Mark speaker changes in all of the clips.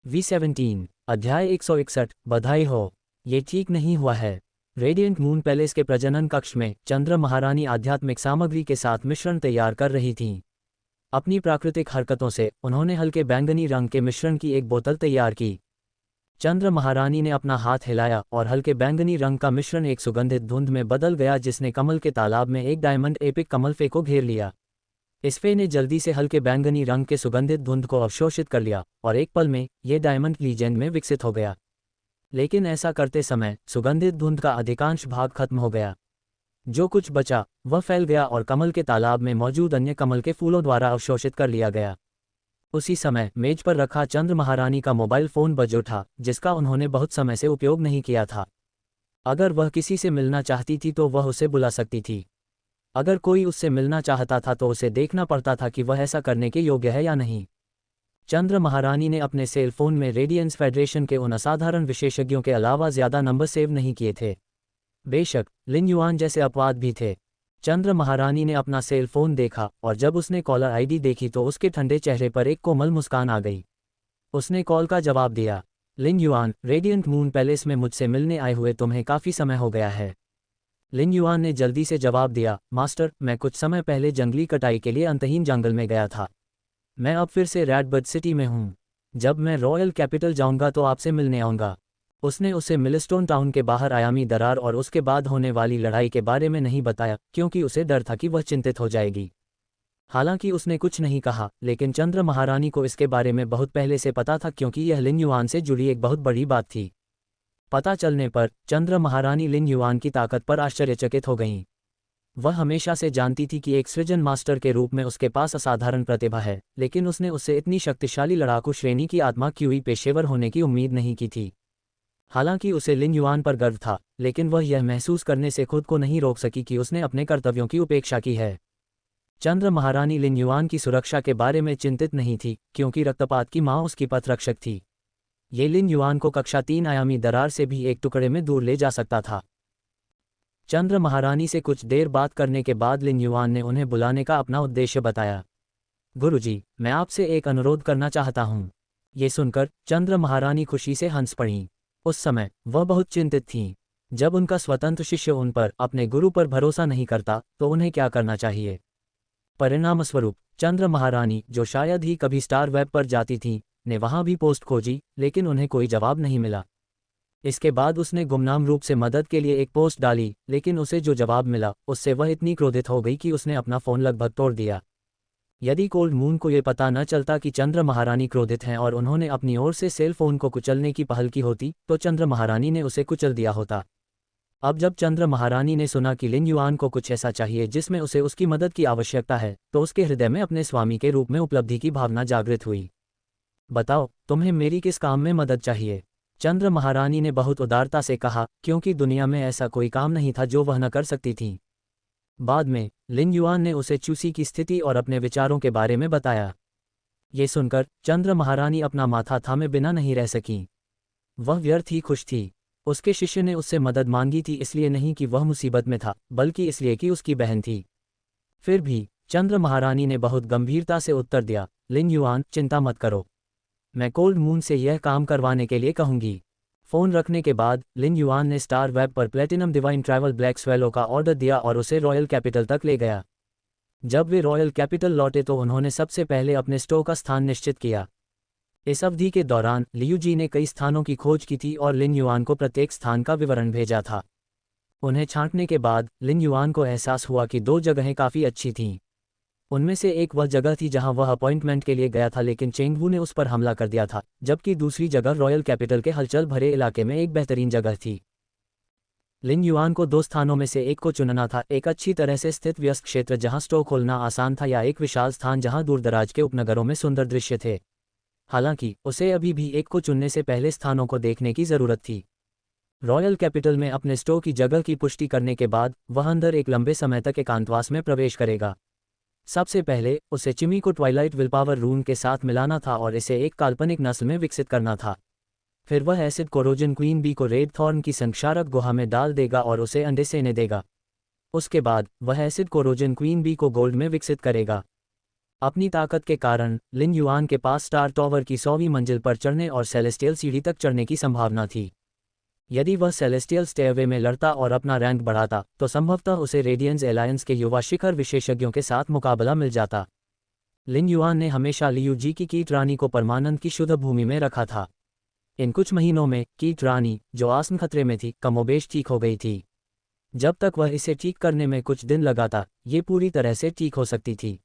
Speaker 1: V17 अध्याय 161 बधाई हो। ये ठीक नहीं हुआ है। रेडिएंट मून पैलेस के प्रजनन कक्ष में चंद्र महारानी आध्यात्मिक सामग्री के साथ मिश्रण तैयार कर रही थीं। अपनी प्राकृतिक हरकतों से उन्होंने हल्के बैंगनी रंग के मिश्रण की एक बोतल तैयार की। चंद्र महारानी ने अपना हाथ हिलाया और हल्के बैंगनी रंग का मिश्रण एक सुगंधित धुंध में बदल गया जिसने कमल के तालाब में एक डायमंड एपिक कमल फे को घेर लिया। इस फे ने जल्दी से हल्के बैंगनी रंग के सुगंधित धुंध को अवशोषित कर लिया और एक पल में यह डायमंड लीजेंड में विकसित हो गया। लेकिन ऐसा करते समय सुगंधित धुंध का अधिकांश भाग खत्म हो गया। जो कुछ बचा वह फैल गया और कमल के तालाब में मौजूद अन्य कमल के फूलों द्वारा अवशोषित कर लिया गया। उसी समय मेज पर रखा चंद्र महारानी का मोबाइल फोन बज उठा, जिसका उन्होंने बहुत समय से उपयोग नहीं किया था। अगर वह किसी से मिलना चाहती थी तो वह उसे बुला सकती थी। अगर कोई उससे मिलना चाहता था तो उसे देखना पड़ता था कि वह ऐसा करने के योग्य है या नहीं। चंद्र महारानी ने अपने सेल फोन में रेडियंस फेडरेशन के उन असाधारण विशेषज्ञों के अलावा ज्यादा नंबर सेव नहीं किए थे। बेशक लिन युआन जैसे अपवाद भी थे। चंद्र महारानी ने अपना सेल फोन देखा और जब उसने कॉलर आईडी देखी तो उसके ठंडे चेहरे पर एक कोमल मुस्कान आ गई। उसने कॉल का जवाब दिया। लिन युआन, रेडियंट मून पैलेस में मुझसे मिलने आए हुए तुम्हें काफ़ी समय हो गया है। लिन युआन ने जल्दी से जवाब दिया, मास्टर, मैं कुछ समय पहले जंगली कटाई के लिए अंतहीन जंगल में गया था। मैं अब फिर से रेडबर्ड सिटी में हूँ। जब मैं रॉयल कैपिटल जाऊँगा तो आपसे मिलने आऊँगा। उसने उसे मिलस्टोन टाउन के बाहर आयामी दरार और उसके बाद होने वाली लड़ाई के बारे में नहीं बताया क्योंकि उसे डर था कि वह चिंतित हो जाएगी। हालांकि उसने कुछ नहीं कहा, लेकिन चंद्र महारानी को इसके बारे में बहुत पहले से पता था क्योंकि यह लिन युआन से जुड़ी एक बहुत बड़ी बात थी। पता चलने पर चंद्र महारानी लिन युआन की ताकत पर आश्चर्यचकित हो गईं। वह हमेशा से जानती थी कि एक सृजन मास्टर के रूप में उसके पास असाधारण प्रतिभा है, लेकिन उसने उससे इतनी शक्तिशाली लड़ाकू श्रेणी की आत्मा की हुई पेशेवर होने की उम्मीद नहीं की थी। हालांकि उसे लिन युआन पर गर्व था, लेकिन वह यह महसूस करने से खुद को नहीं रोक सकी कि उसने अपने कर्तव्यों की उपेक्षा की है। चंद्र महारानी लिन युआन की सुरक्षा के बारे में चिंतित नहीं थी क्योंकि रक्तपात की मां उसकी पथरक्षक थी। ये लिन युआन को कक्षा 3 आयामी दरार से भी एक टुकड़े में दूर ले जा सकता था। चंद्र महारानी से कुछ देर बात करने के बाद लिन युआन ने उन्हें बुलाने का अपना उद्देश्य बताया। गुरुजी, मैं आपसे एक अनुरोध करना चाहता हूँ। ये सुनकर चंद्र महारानी खुशी से हंस पड़ीं। उस समय वह बहुत चिंतित थीं। जब उनका स्वतंत्र शिष्य उन पर, अपने गुरु पर भरोसा नहीं करता तो उन्हें क्या करना चाहिए। परिणामस्वरूप चंद्र महारानी, जो शायद ही कभी स्टार वेब पर जाती थीं, ने वहां भी पोस्ट खोजी, लेकिन उन्हें कोई जवाब नहीं मिला। इसके बाद उसने गुमनाम रूप से मदद के लिए एक पोस्ट डाली, लेकिन उसे जो जवाब मिला उससे वह इतनी क्रोधित हो गई कि उसने अपना फ़ोन लगभग तोड़ दिया। यदि कोल्ड मून को ये पता न चलता कि चंद्र महारानी क्रोधित हैं और उन्होंने अपनी ओर से सेल फोन को कुचलने की पहल की होती तो चंद्र महारानी ने उसे कुचल दिया होता। अब जब चंद्र महारानी ने सुना कि लिन युआन को कुछ ऐसा चाहिए जिसमें उसे उसकी मदद की आवश्यकता है, तो उसके हृदय में अपने स्वामी के रूप में उपलब्धि की भावना जागृत हुई। बताओ, तुम्हें मेरी किस काम में मदद चाहिए? चंद्र महारानी ने बहुत उदारता से कहा, क्योंकि दुनिया में ऐसा कोई काम नहीं था जो वह न कर सकती थी। बाद में लिन युआन ने उसे चूसी की स्थिति और अपने विचारों के बारे में बताया। ये सुनकर चंद्र महारानी अपना माथा थामे बिना नहीं रह सकीं। वह व्यर्थ ही खुश थी। उसके शिष्य ने उससे मदद मांगी थी इसलिए नहीं कि वह मुसीबत में था, बल्कि इसलिए कि उसकी बहन थी। फिर भी चंद्र महारानी ने बहुत गंभीरता से उत्तर दिया, लिन युआन, चिंता मत करो। मैं कोल्ड मून से यह काम करवाने के लिए कहूंगी। फ़ोन रखने के बाद लिन युआन ने स्टार वेब पर platinum divine travel black swallow का ऑर्डर दिया और उसे रॉयल कैपिटल तक ले गया। जब वे रॉयल कैपिटल लौटे तो उन्होंने सबसे पहले अपने स्टोर का स्थान निश्चित किया। इस अवधि के दौरान लियू जी ने कई स्थानों की खोज की थी और लिन युआन को प्रत्येक स्थान का विवरण भेजा था। उन्हें छांटने के बाद लिन युआन को एहसास हुआ कि 2 जगहें काफ़ी अच्छी थीं। उनमें से एक वह जगह थी जहां वह अपॉइंटमेंट के लिए गया था, लेकिन चेंगवू ने उस पर हमला कर दिया था, जबकि दूसरी जगह रॉयल कैपिटल के हलचल भरे इलाके में एक बेहतरीन जगह थी। लिन युआन को 2 स्थानों में से एक को चुनना था, एक अच्छी तरह से स्थित व्यस्त क्षेत्र जहां स्टोर खोलना आसान था या एक विशाल स्थान जहां दूरदराज के उपनगरों में सुंदर दृश्य थे। हालांकि उसे अभी भी एक को चुनने से पहले स्थानों को देखने की ज़रूरत थी। रॉयल कैपिटल में अपने स्टोर की जगह की पुष्टि करने के बाद वह अंदर एक लंबे समय तक एकांतवास में प्रवेश करेगा। सबसे पहले उसे चिमी को ट्वाइलाइट विलपावर रून के साथ मिलाना था और इसे एक काल्पनिक नस्ल में विकसित करना था। फिर वह एसिड कोरोजन क्वीन बी को रेड थॉर्न की संक्षारक गुहा में डाल देगा और उसे अंडे सेने देगा। उसके बाद वह एसिड कोरोजन क्वीन बी को गोल्ड में विकसित करेगा। अपनी ताकत के कारण लिन युआन के पास स्टार टॉवर की 100वीं मंजिल पर चढ़ने और सेलेस्टियल सीढ़ी तक चढ़ने की संभावना थी। यदि वह सेलेस्टियल स्टेयरवे में लड़ता और अपना रैंक बढ़ाता तो संभवतः उसे रेडियंस एलायंस के युवा शिखर विशेषज्ञों के साथ मुकाबला मिल जाता। लिन युआन ने हमेशा लियू जी की कीट रानी को परमानंद की शुद्ध भूमि में रखा था। इन कुछ महीनों में कीट रानी, जो आसन खतरे में थी, कमोबेश ठीक हो गई थी। जब तक वह इसे ठीक करने में कुछ दिन लगाता, ये पूरी तरह से ठीक हो सकती थी।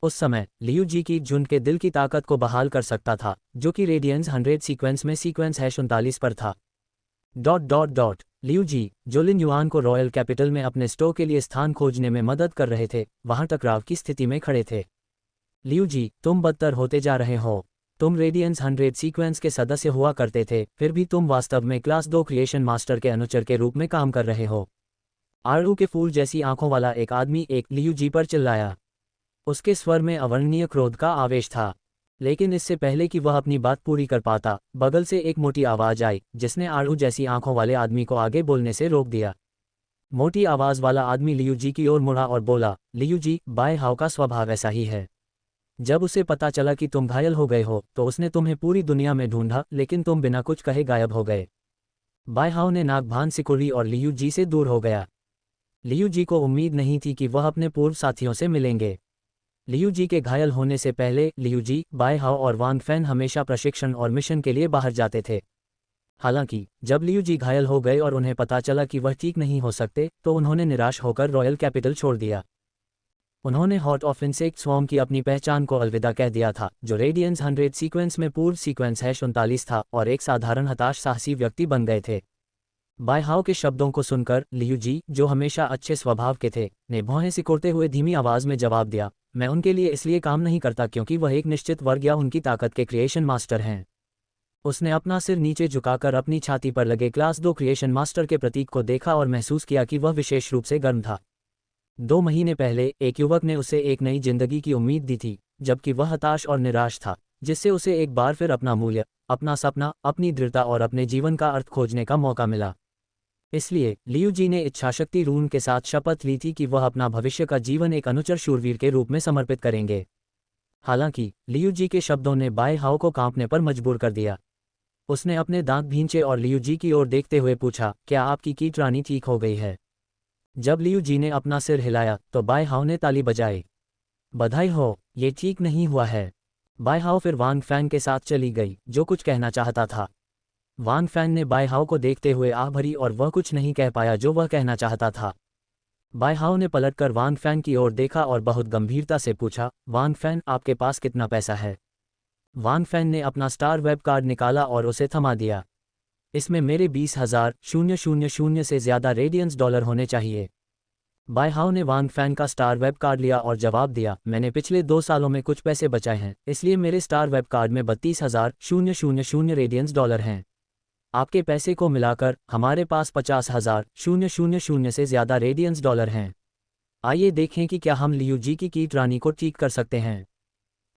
Speaker 1: उस समय लियू जी की झुंड के दिल की ताकत को बहाल कर सकता था, जो कि रेडियंस 100 सीक्वेंस में सीक्वेंस #39 पर था। लियू जी, जो लिन युआन को रॉयल कैपिटल में अपने स्टो के लिए स्थान खोजने में मदद कर रहे थे, वहां टकराव की स्थिति में खड़े थे। लियू जी, तुम बदतर होते जा रहे हो। तुम रेडियंस 100 सीक्वेंस के सदस्य हुआ करते थे, फिर भी तुम वास्तव में क्लास 2 क्रिएशन मास्टर के अनुचर के रूप में काम कर रहे हो। आड़ू के फूल जैसी आंखों वाला एक आदमी एक लियू जी पर चिल्लाया। उसके स्वर में अवर्णनीय क्रोध का आवेश था। लेकिन इससे पहले कि वह अपनी बात पूरी कर पाता, बगल से एक मोटी आवाज आई, जिसने आड़ू जैसी आंखों वाले आदमी को आगे बोलने से रोक दिया। मोटी आवाज वाला आदमी लियू जी की ओर मुड़ा और बोला, लियू जी, बाय हाउ का स्वभाव ऐसा ही है। जब उसे पता चला कि तुम घायल हो गए हो, तो उसने तुम्हें पूरी दुनिया में ढूंढा, लेकिन तुम बिना कुछ कहे गायब हो गए। बाय हाउ ने नाक भान सिकुड़ी और लियू जी से दूर हो गया। लियू जी को उम्मीद नहीं थी कि वह अपने पूर्व साथियों से मिलेंगे। लियू जी के घायल होने से पहले लियू जी, बाय हाउ और वांग फैन हमेशा प्रशिक्षण और मिशन के लिए बाहर जाते थे। हालांकि जब लियू जी घायल हो गए और उन्हें पता चला कि वह ठीक नहीं हो सकते, तो उन्होंने निराश होकर रॉयल कैपिटल छोड़ दिया। उन्होंने हॉट ऑफ इंसेक्ट स्वॉर्म की अपनी पहचान को अलविदा कह दिया था, जो रेडियंस 100 सीक्वेंस में पूर्व सीक्वेंस #39 था, और एक साधारण हताश साहसी व्यक्ति बन गए थे। बाय हाउ के शब्दों को सुनकर लियू जी, जो हमेशा अच्छे स्वभाव के थे, ने भौहें सिकोड़ते हुए धीमी आवाज में जवाब दिया, मैं उनके लिए इसलिए काम नहीं करता क्योंकि वह एक निश्चित वर्ग या उनकी ताकत के क्रिएशन मास्टर हैं। उसने अपना सिर नीचे झुकाकर अपनी छाती पर लगे क्लास 2 क्रिएशन मास्टर के प्रतीक को देखा और महसूस किया कि वह विशेष रूप से गर्म था। 2 महीने पहले एक युवक ने उसे एक नई जिंदगी की उम्मीद दी थी, जबकि वह हताश और निराश था, जिससे उसे एक बार फिर अपना मूल्य, अपना सपना, अपनी दृढ़ता और अपने जीवन का अर्थ खोजने का मौका मिला। इसलिए लियू जी ने इच्छाशक्ति रून के साथ शपथ ली थी कि वह अपना भविष्य का जीवन एक अनुचर शूरवीर के रूप में समर्पित करेंगे। हालांकि लियू जी के शब्दों ने बाय हाउ को कांपने पर मजबूर कर दिया। उसने अपने दांत भींचे और लियू जी की ओर देखते हुए पूछा, क्या आपकी कीट रानी ठीक हो गई है? जब लियू जी ने अपना सिर हिलाया, तो बाय हाउ ने ताली बजाई। बधाई हो, ये ठीक नहीं हुआ है। बाय हाउ फिर वांग फैन के साथ चली गई, जो कुछ कहना चाहता था। वांग फैन ने बाय हाउ को देखते हुए आह भरी और वह कुछ नहीं कह पाया जो वह कहना चाहता था। बाय हाउ ने पलटकर वांग फैन की ओर देखा और बहुत गंभीरता से पूछा, वांग फैन, आपके पास कितना पैसा है? वांग फैन ने अपना स्टार वेब कार्ड निकाला और उसे थमा दिया। इसमें मेरे 20,000 से ज़्यादा रेडियंस डॉलर होने चाहिए। बाय हाउ ने वांग फैन का स्टार वेब कार्ड लिया और जवाब दिया, मैंने पिछले 2 सालों में कुछ पैसे बचाए हैं, इसलिए मेरे स्टार वेब कार्ड में 32,000 रेडियंस डॉलर हैं। आपके पैसे को मिलाकर हमारे पास 50,000 से ज़्यादा रेडियंस डॉलर हैं। आइए देखें कि क्या हम लियू जी की कीट रानी को ठीक कर सकते हैं।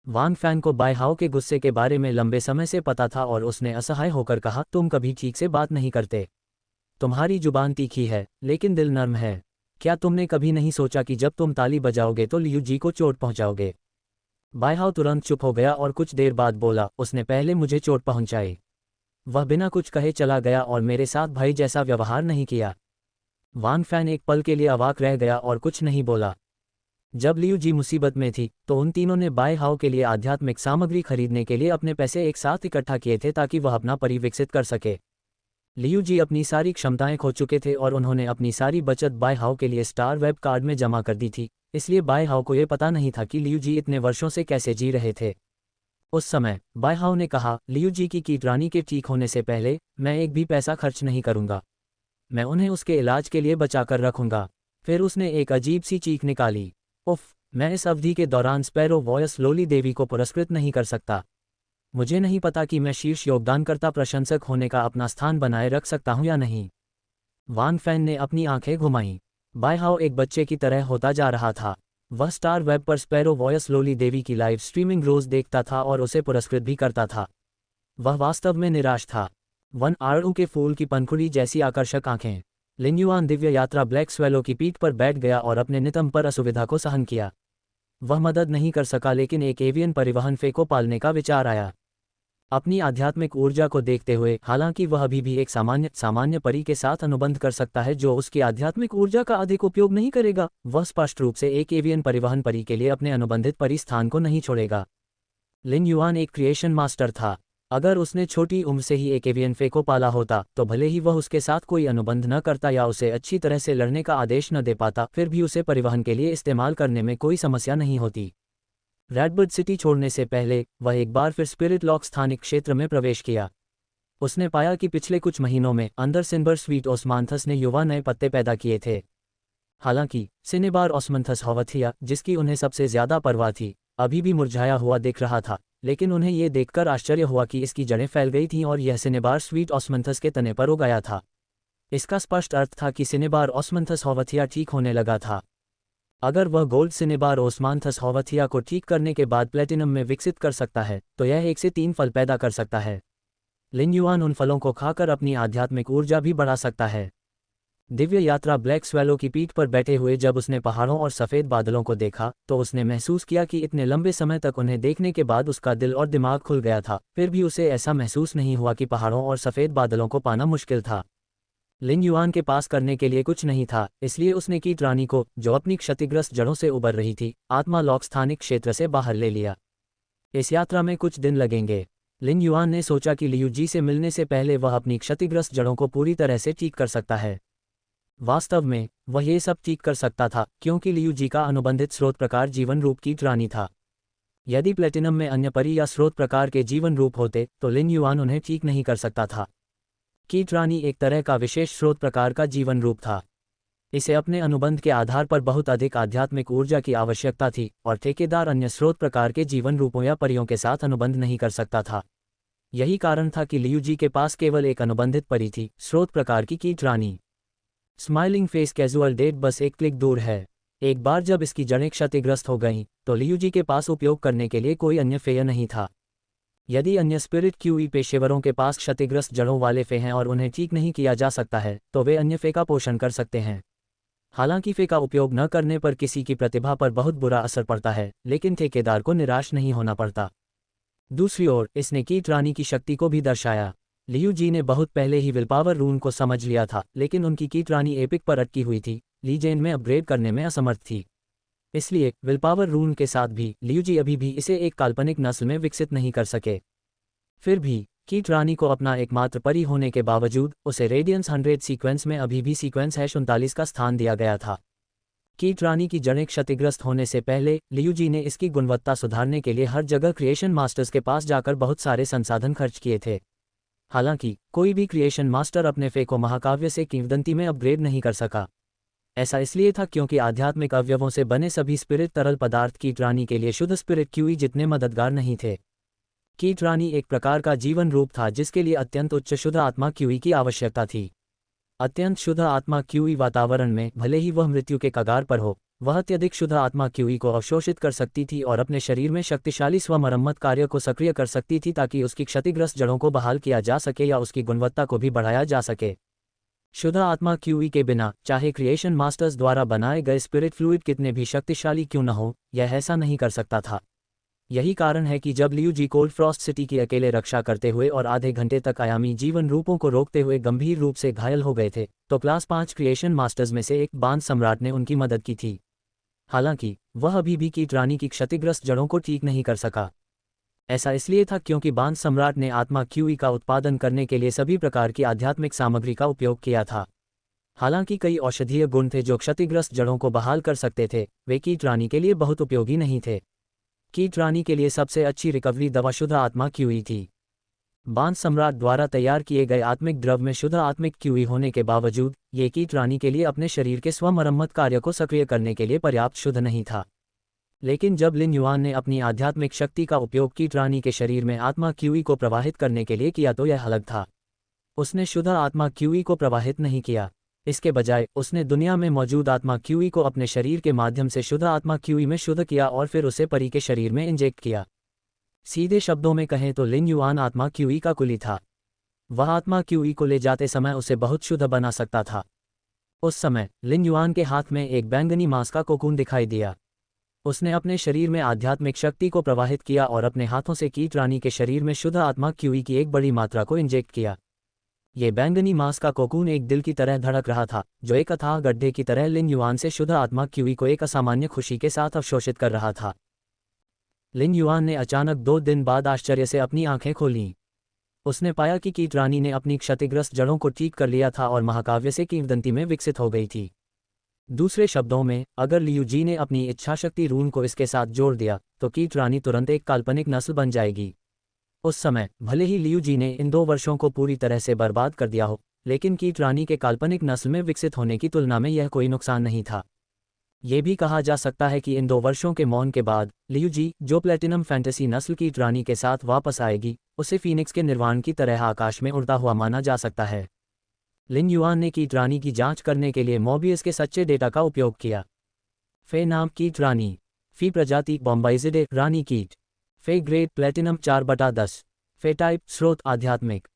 Speaker 1: वांग फैन को बाय हाउ के गुस्से के बारे में लंबे समय से पता था और उसने असहाय होकर कहा, तुम कभी ठीक से बात नहीं करते। तुम्हारी जुबान तीखी है, लेकिन दिल नर्म है। क्या तुमने कभी नहीं सोचा कि जब तुम ताली बजाओगे तो लियू जी को चोट पहुंचाओगे? बाय हाउ तुरंत चुप हो गया और कुछ देर बाद बोला, उसने पहले मुझे चोट पहुंचाई। वह बिना कुछ कहे चला गया और मेरे साथ भाई जैसा व्यवहार नहीं किया। वांग फैन एक पल के लिए अवाक रह गया और कुछ नहीं बोला। जब लियू जी मुसीबत में थी, तो उन तीनों ने बाय हाउ के लिए आध्यात्मिक सामग्री खरीदने के लिए अपने पैसे एक साथ इकट्ठा किए थे ताकि वह अपना परिविकसित कर सके। लियू जी अपनी सारी क्षमताएं खो चुके थे और उन्होंने अपनी सारी बचत बाय हाउ के लिए स्टार वेब कार्ड में जमा कर दी थी, इसलिए बाय हाउ को यह पता नहीं था कि लियू जी इतने वर्षों से कैसे जी रहे थे। उस समय बाय हाउ ने कहा, लियू जी की कीट रानी के ठीक होने से पहले मैं एक भी पैसा खर्च नहीं करूंगा। मैं उन्हें उसके इलाज के लिए बचाकर रखूंगा। फिर उसने एक अजीब सी चीख निकाली, उफ, मैं इस अवधि के दौरान स्पैरो वॉयस लोली देवी को पुरस्कृत नहीं कर सकता। मुझे नहीं पता कि मैं शीर्ष योगदानकर्ता प्रशंसक होने का अपना स्थान बनाए रख सकता हूं या नहीं। वांग फैन ने अपनी आंखें घुमाईं। बाय हाउ एक बच्चे की तरह होता जा रहा था। वह स्टार वेब पर स्पैरो वॉयस लोली देवी की लाइव स्ट्रीमिंग रोज देखता था और उसे पुरस्कृत भी करता था। वह वास्तव में निराश था। वन आड़ू के फूल की पंखुड़ी जैसी आकर्षक आंखें। लिन युआन दिव्य यात्रा ब्लैक स्वेलो की पीठ पर बैठ गया और अपने नितंब पर असुविधा को सहन किया। वह मदद नहीं कर सका, लेकिन एक एवियन परिवहन फे को पालने का विचार आया। अपनी आध्यात्मिक ऊर्जा को देखते हुए, हालांकि वह अभी भी एक सामान्य परी के साथ अनुबंध कर सकता है जो उसकी आध्यात्मिक ऊर्जा का अधिक उपयोग नहीं करेगा, वह स्पष्ट रूप से एक एवियन परिवहन परी के लिए अपने अनुबंधित परी स्थान को नहीं छोड़ेगा। लिन युआन एक क्रिएशन मास्टर था। अगर उसने छोटी उम्र से ही एक एवियन फे को पाला होता तो भले ही वह उसके साथ कोई अनुबंध न करता या उसे अच्छी तरह से लड़ने का आदेश न दे पाता, फिर भी उसे परिवहन के लिए इस्तेमाल करने में कोई समस्या नहीं होती। रेडबर्ड सिटी छोड़ने से पहले वह एक बार फिर स्पिरिट लॉक स्थानिक क्षेत्र में प्रवेश किया। उसने पाया कि पिछले कुछ महीनों में अंदर सिनबर स्वीट ओस्मांथस ने युवा नए पत्ते पैदा किए थे। हालांकि सिनेबार ओस्मांथस हॉवथिया, जिसकी उन्हें सबसे ज्यादा परवाह थी, अभी भी मुरझाया हुआ दिख रहा था, लेकिन उन्हें यह देखकर आश्चर्य हुआ कि इसकी जड़ें फैल गई थीं और यह सिनेबार स्वीट ओस्मांथस के तने पर उगाया था। इसका स्पष्ट अर्थ था कि सिनेबार ओस्मांथस हॉवथिया ठीक होने लगा था। अगर वह गोल्ड सिनेबार ओस्मांथस हॉवथिया को ठीक करने के बाद प्लेटिनम में विकसित कर सकता है तो यह 1 से 3 फल पैदा कर सकता है। लिन युआन उन फलों को खाकर अपनी आध्यात्मिक ऊर्जा भी बढ़ा सकता है। दिव्य यात्रा ब्लैक स्वेलो की पीठ पर बैठे हुए जब उसने पहाड़ों और सफ़ेद बादलों को देखा तो उसने महसूस किया कि इतने लंबे समय तक उन्हें देखने के बाद उसका दिल और दिमाग खुल गया था, फिर भी उसे ऐसा महसूस नहीं हुआ कि पहाड़ों और सफ़ेद बादलों को पाना मुश्किल था। लिन युआन के पास करने के लिए कुछ नहीं था, इसलिए उसने कीट रानी को, जो अपनी क्षतिग्रस्त जड़ों से उबर रही थी, आत्मा लॉक स्थानिक क्षेत्र से बाहर ले लिया। इस यात्रा में कुछ दिन लगेंगे। लिन युआन ने सोचा कि लियू जी से मिलने से पहले वह अपनी क्षतिग्रस्त जड़ों को पूरी तरह से ठीक कर सकता है। वास्तव में वह ये सब ठीक कर सकता था क्योंकि लियू जी का अनुबंधित स्रोत प्रकार जीवन रूप कीट रानी था। यदि प्लेटिनम में अन्य परी या स्रोत प्रकार के जीवन रूप होते तो लिन युआन उन्हें ठीक नहीं कर सकता था। कीट रानी एक तरह का विशेष स्रोत प्रकार का जीवन रूप था। इसे अपने अनुबंध के आधार पर बहुत अधिक आध्यात्मिक ऊर्जा की आवश्यकता थी और ठेकेदार अन्य स्रोत प्रकार के जीवन रूपों या परियों के साथ अनुबंध नहीं कर सकता था। यही कारण था कि लियू जी के पास केवल एक अनुबंधित परी थी, स्रोत प्रकार की कीट रानी। स्माइलिंग फेस कैजुअल डेट बस एक क्लिक दूर है। एक बार जब इसकी जड़ें क्षतिग्रस्त हो गईं तो लियू जी के पास उपयोग करने के लिए कोई अन्य फेय नहीं था। यदि अन्य स्पिरिट क्यूई पेशेवरों के पास क्षतिग्रस्त जड़ों वाले फे हैं और उन्हें ठीक नहीं किया जा सकता है तो वे अन्य फे का पोषण कर सकते हैं। हालांकि फे का उपयोग न करने पर किसी की प्रतिभा पर बहुत बुरा असर पड़ता है, लेकिन ठेकेदार को निराश नहीं होना पड़ता। दूसरी ओर इसने कीट रानी की शक्ति को भी दर्शाया। लियू जी ने बहुत पहले ही विलपावर रून को समझ लिया था, लेकिन उनकी कीट रानी एपिक पर अटकी हुई थी, लीजेंड में अपग्रेड करने में असमर्थ थी। इसलिए विलपावर रून के साथ भी लियू जी अभी भी इसे एक काल्पनिक नस्ल में विकसित नहीं कर सके। फिर भी कीट रानी को अपना एकमात्र परी होने के बावजूद उसे रेडियंस 100 सीक्वेंस में अभी भी सीक्वेंस #39 का स्थान दिया गया था। कीट रानी की जड़ें क्षतिग्रस्त होने से पहले लियू जी ने इसकी गुणवत्ता सुधारने के लिए हर जगह क्रिएशन मास्टर्स के पास जाकर बहुत सारे संसाधन खर्च किए थे। हालांकि कोई भी क्रिएशन मास्टर अपने फे को महाकाव्य से किंवदंती में अपग्रेड नहीं कर सका। ऐसा इसलिए था क्योंकि आध्यात्मिक अवयवों से बने सभी स्पिरिट तरल पदार्थ कीट रानी के लिए शुद्ध स्पिरिट क्यूई जितने मददगार नहीं थे। कीट रानी एक प्रकार का जीवन रूप था जिसके लिए अत्यंत उच्च शुद्ध आत्मा क्यूई की आवश्यकता थी। अत्यंत शुद्ध आत्मा क्यूई वातावरण में भले ही वह मृत्यु के कगार पर हो, वह अत्यधिक शुद्ध आत्मा क्यूई को अवशोषित कर सकती थी और अपने शरीर में शक्तिशाली स्वमरम्मत कार्य को सक्रिय कर सकती थी ताकि उसकी क्षतिग्रस्त जड़ों को बहाल किया जा सके या उसकी गुणवत्ता को भी बढ़ाया जा सके। शुद्ध आत्मा क्यूई के बिना चाहे क्रिएशन मास्टर्स द्वारा बनाए गए स्पिरिट फ्लूइड कितने भी शक्तिशाली क्यों न हो, यह ऐसा नहीं कर सकता था। यही कारण है कि जब लियू जी कोल्ड फ्रॉस्ट सिटी की अकेले रक्षा करते हुए और आधे घंटे तक आयामी जीवन रूपों को रोकते हुए गंभीर रूप से घायल हो गए थे तो क्लास 5 क्रिएशन मास्टर्स में से एक बांध सम्राट ने उनकी मदद की थी। हालांकि वह अभी भी कीट रानी की क्षतिग्रस्त जड़ों को ठीक नहीं कर सका। ऐसा इसलिए था क्योंकि बांध सम्राट ने आत्मा क्यूई का उत्पादन करने के लिए सभी प्रकार की आध्यात्मिक सामग्री का उपयोग किया था। हालांकि कई औषधीय गुण थे जो क्षतिग्रस्त जड़ों को बहाल कर सकते थे, वे कीट रानी के लिए बहुत उपयोगी नहीं थे। कीट रानी के लिए सबसे अच्छी रिकवरी दवा शुद्ध आत्मा क्यूई थी। बांध सम्राट द्वारा तैयार किए गए आत्मिक द्रव में शुद्ध आत्मिक क्यूई होने के बावजूद ये कीट रानी के लिए अपने शरीर के स्वमरम्मत कार्य को सक्रिय करने के लिए पर्याप्त शुद्ध नहीं था। लेकिन जब लिन युआन ने अपनी आध्यात्मिक शक्ति का उपयोग कीट रानी के शरीर में आत्मा क्यूई को प्रवाहित करने के लिए किया तो यह अलग था। उसने शुद्ध आत्मा क्यूई को प्रवाहित नहीं किया, इसके बजाय उसने दुनिया में मौजूद आत्मा क्यूई को अपने शरीर के माध्यम से शुद्ध आत्मा क्यूई में शुद्ध किया और फिर उसे परी के शरीर में इंजेक्ट किया। सीधे शब्दों में कहें तो लिन युआन आत्मा क्यूई का कुली था। वह आत्मा क्यूई को ले जाते समय उसे बहुत शुद्ध बना सकता था। उस समय लिन युआन के हाथ में एक बैंगनी मांस का कोकून दिखाई दिया। उसने अपने शरीर में आध्यात्मिक शक्ति को प्रवाहित किया और अपने हाथों से कीट रानी के शरीर में शुद्ध आत्मा क्यूई की एक बड़ी मात्रा को इंजेक्ट किया। ये बैंगनी मांस का कोकून एक दिल की तरह धड़क रहा था, जो एक अथाह गड्ढे की तरह लिन युआन से शुद्ध आत्मा क्यूई को एक असामान्य खुशी के साथ अवशोषित कर रहा था। लिन युआन ने अचानक 2 दिन बाद आश्चर्य से अपनी आंखें खोलीं। उसने पाया कि कीट रानी ने अपनी क्षतिग्रस्त जड़ों को ठीक कर लिया था और महाकाव्य से किंवदंती में विकसित हो गई थी। दूसरे शब्दों में, अगर लियू जी ने अपनी इच्छाशक्ति रून को इसके साथ जोड़ दिया, तो कीट रानी तुरंत एक काल्पनिक नस्ल बन जाएगी। उस समय भले ही लियू जी ने इन 2 वर्षों को पूरी तरह से बर्बाद कर दिया हो, लेकिन कीट रानी के काल्पनिक नस्ल में विकसित होने की तुलना में यह कोई नुकसान नहीं था। ये भी कहा जा सकता है कि इन 2 वर्षों के मौन के बाद लियू जी, जो प्लेटिनम फैंटेसी नस्ल कीट रानी के साथ वापस आएगी, उसे फीनिक्स के निर्वाण की तरह आकाश में उड़ता हुआ माना जा सकता है। लिन युआन ने कीट रानी की जांच करने के लिए मोबियस के सच्चे डेटा का उपयोग किया। फे नाम कीट रानी, फी प्रजाति बॉम्बाइजिडे रानी कीट, फे ग्रेड प्लेटिनम 4/10, फे टाइप स्रोत आध्यात्मिक,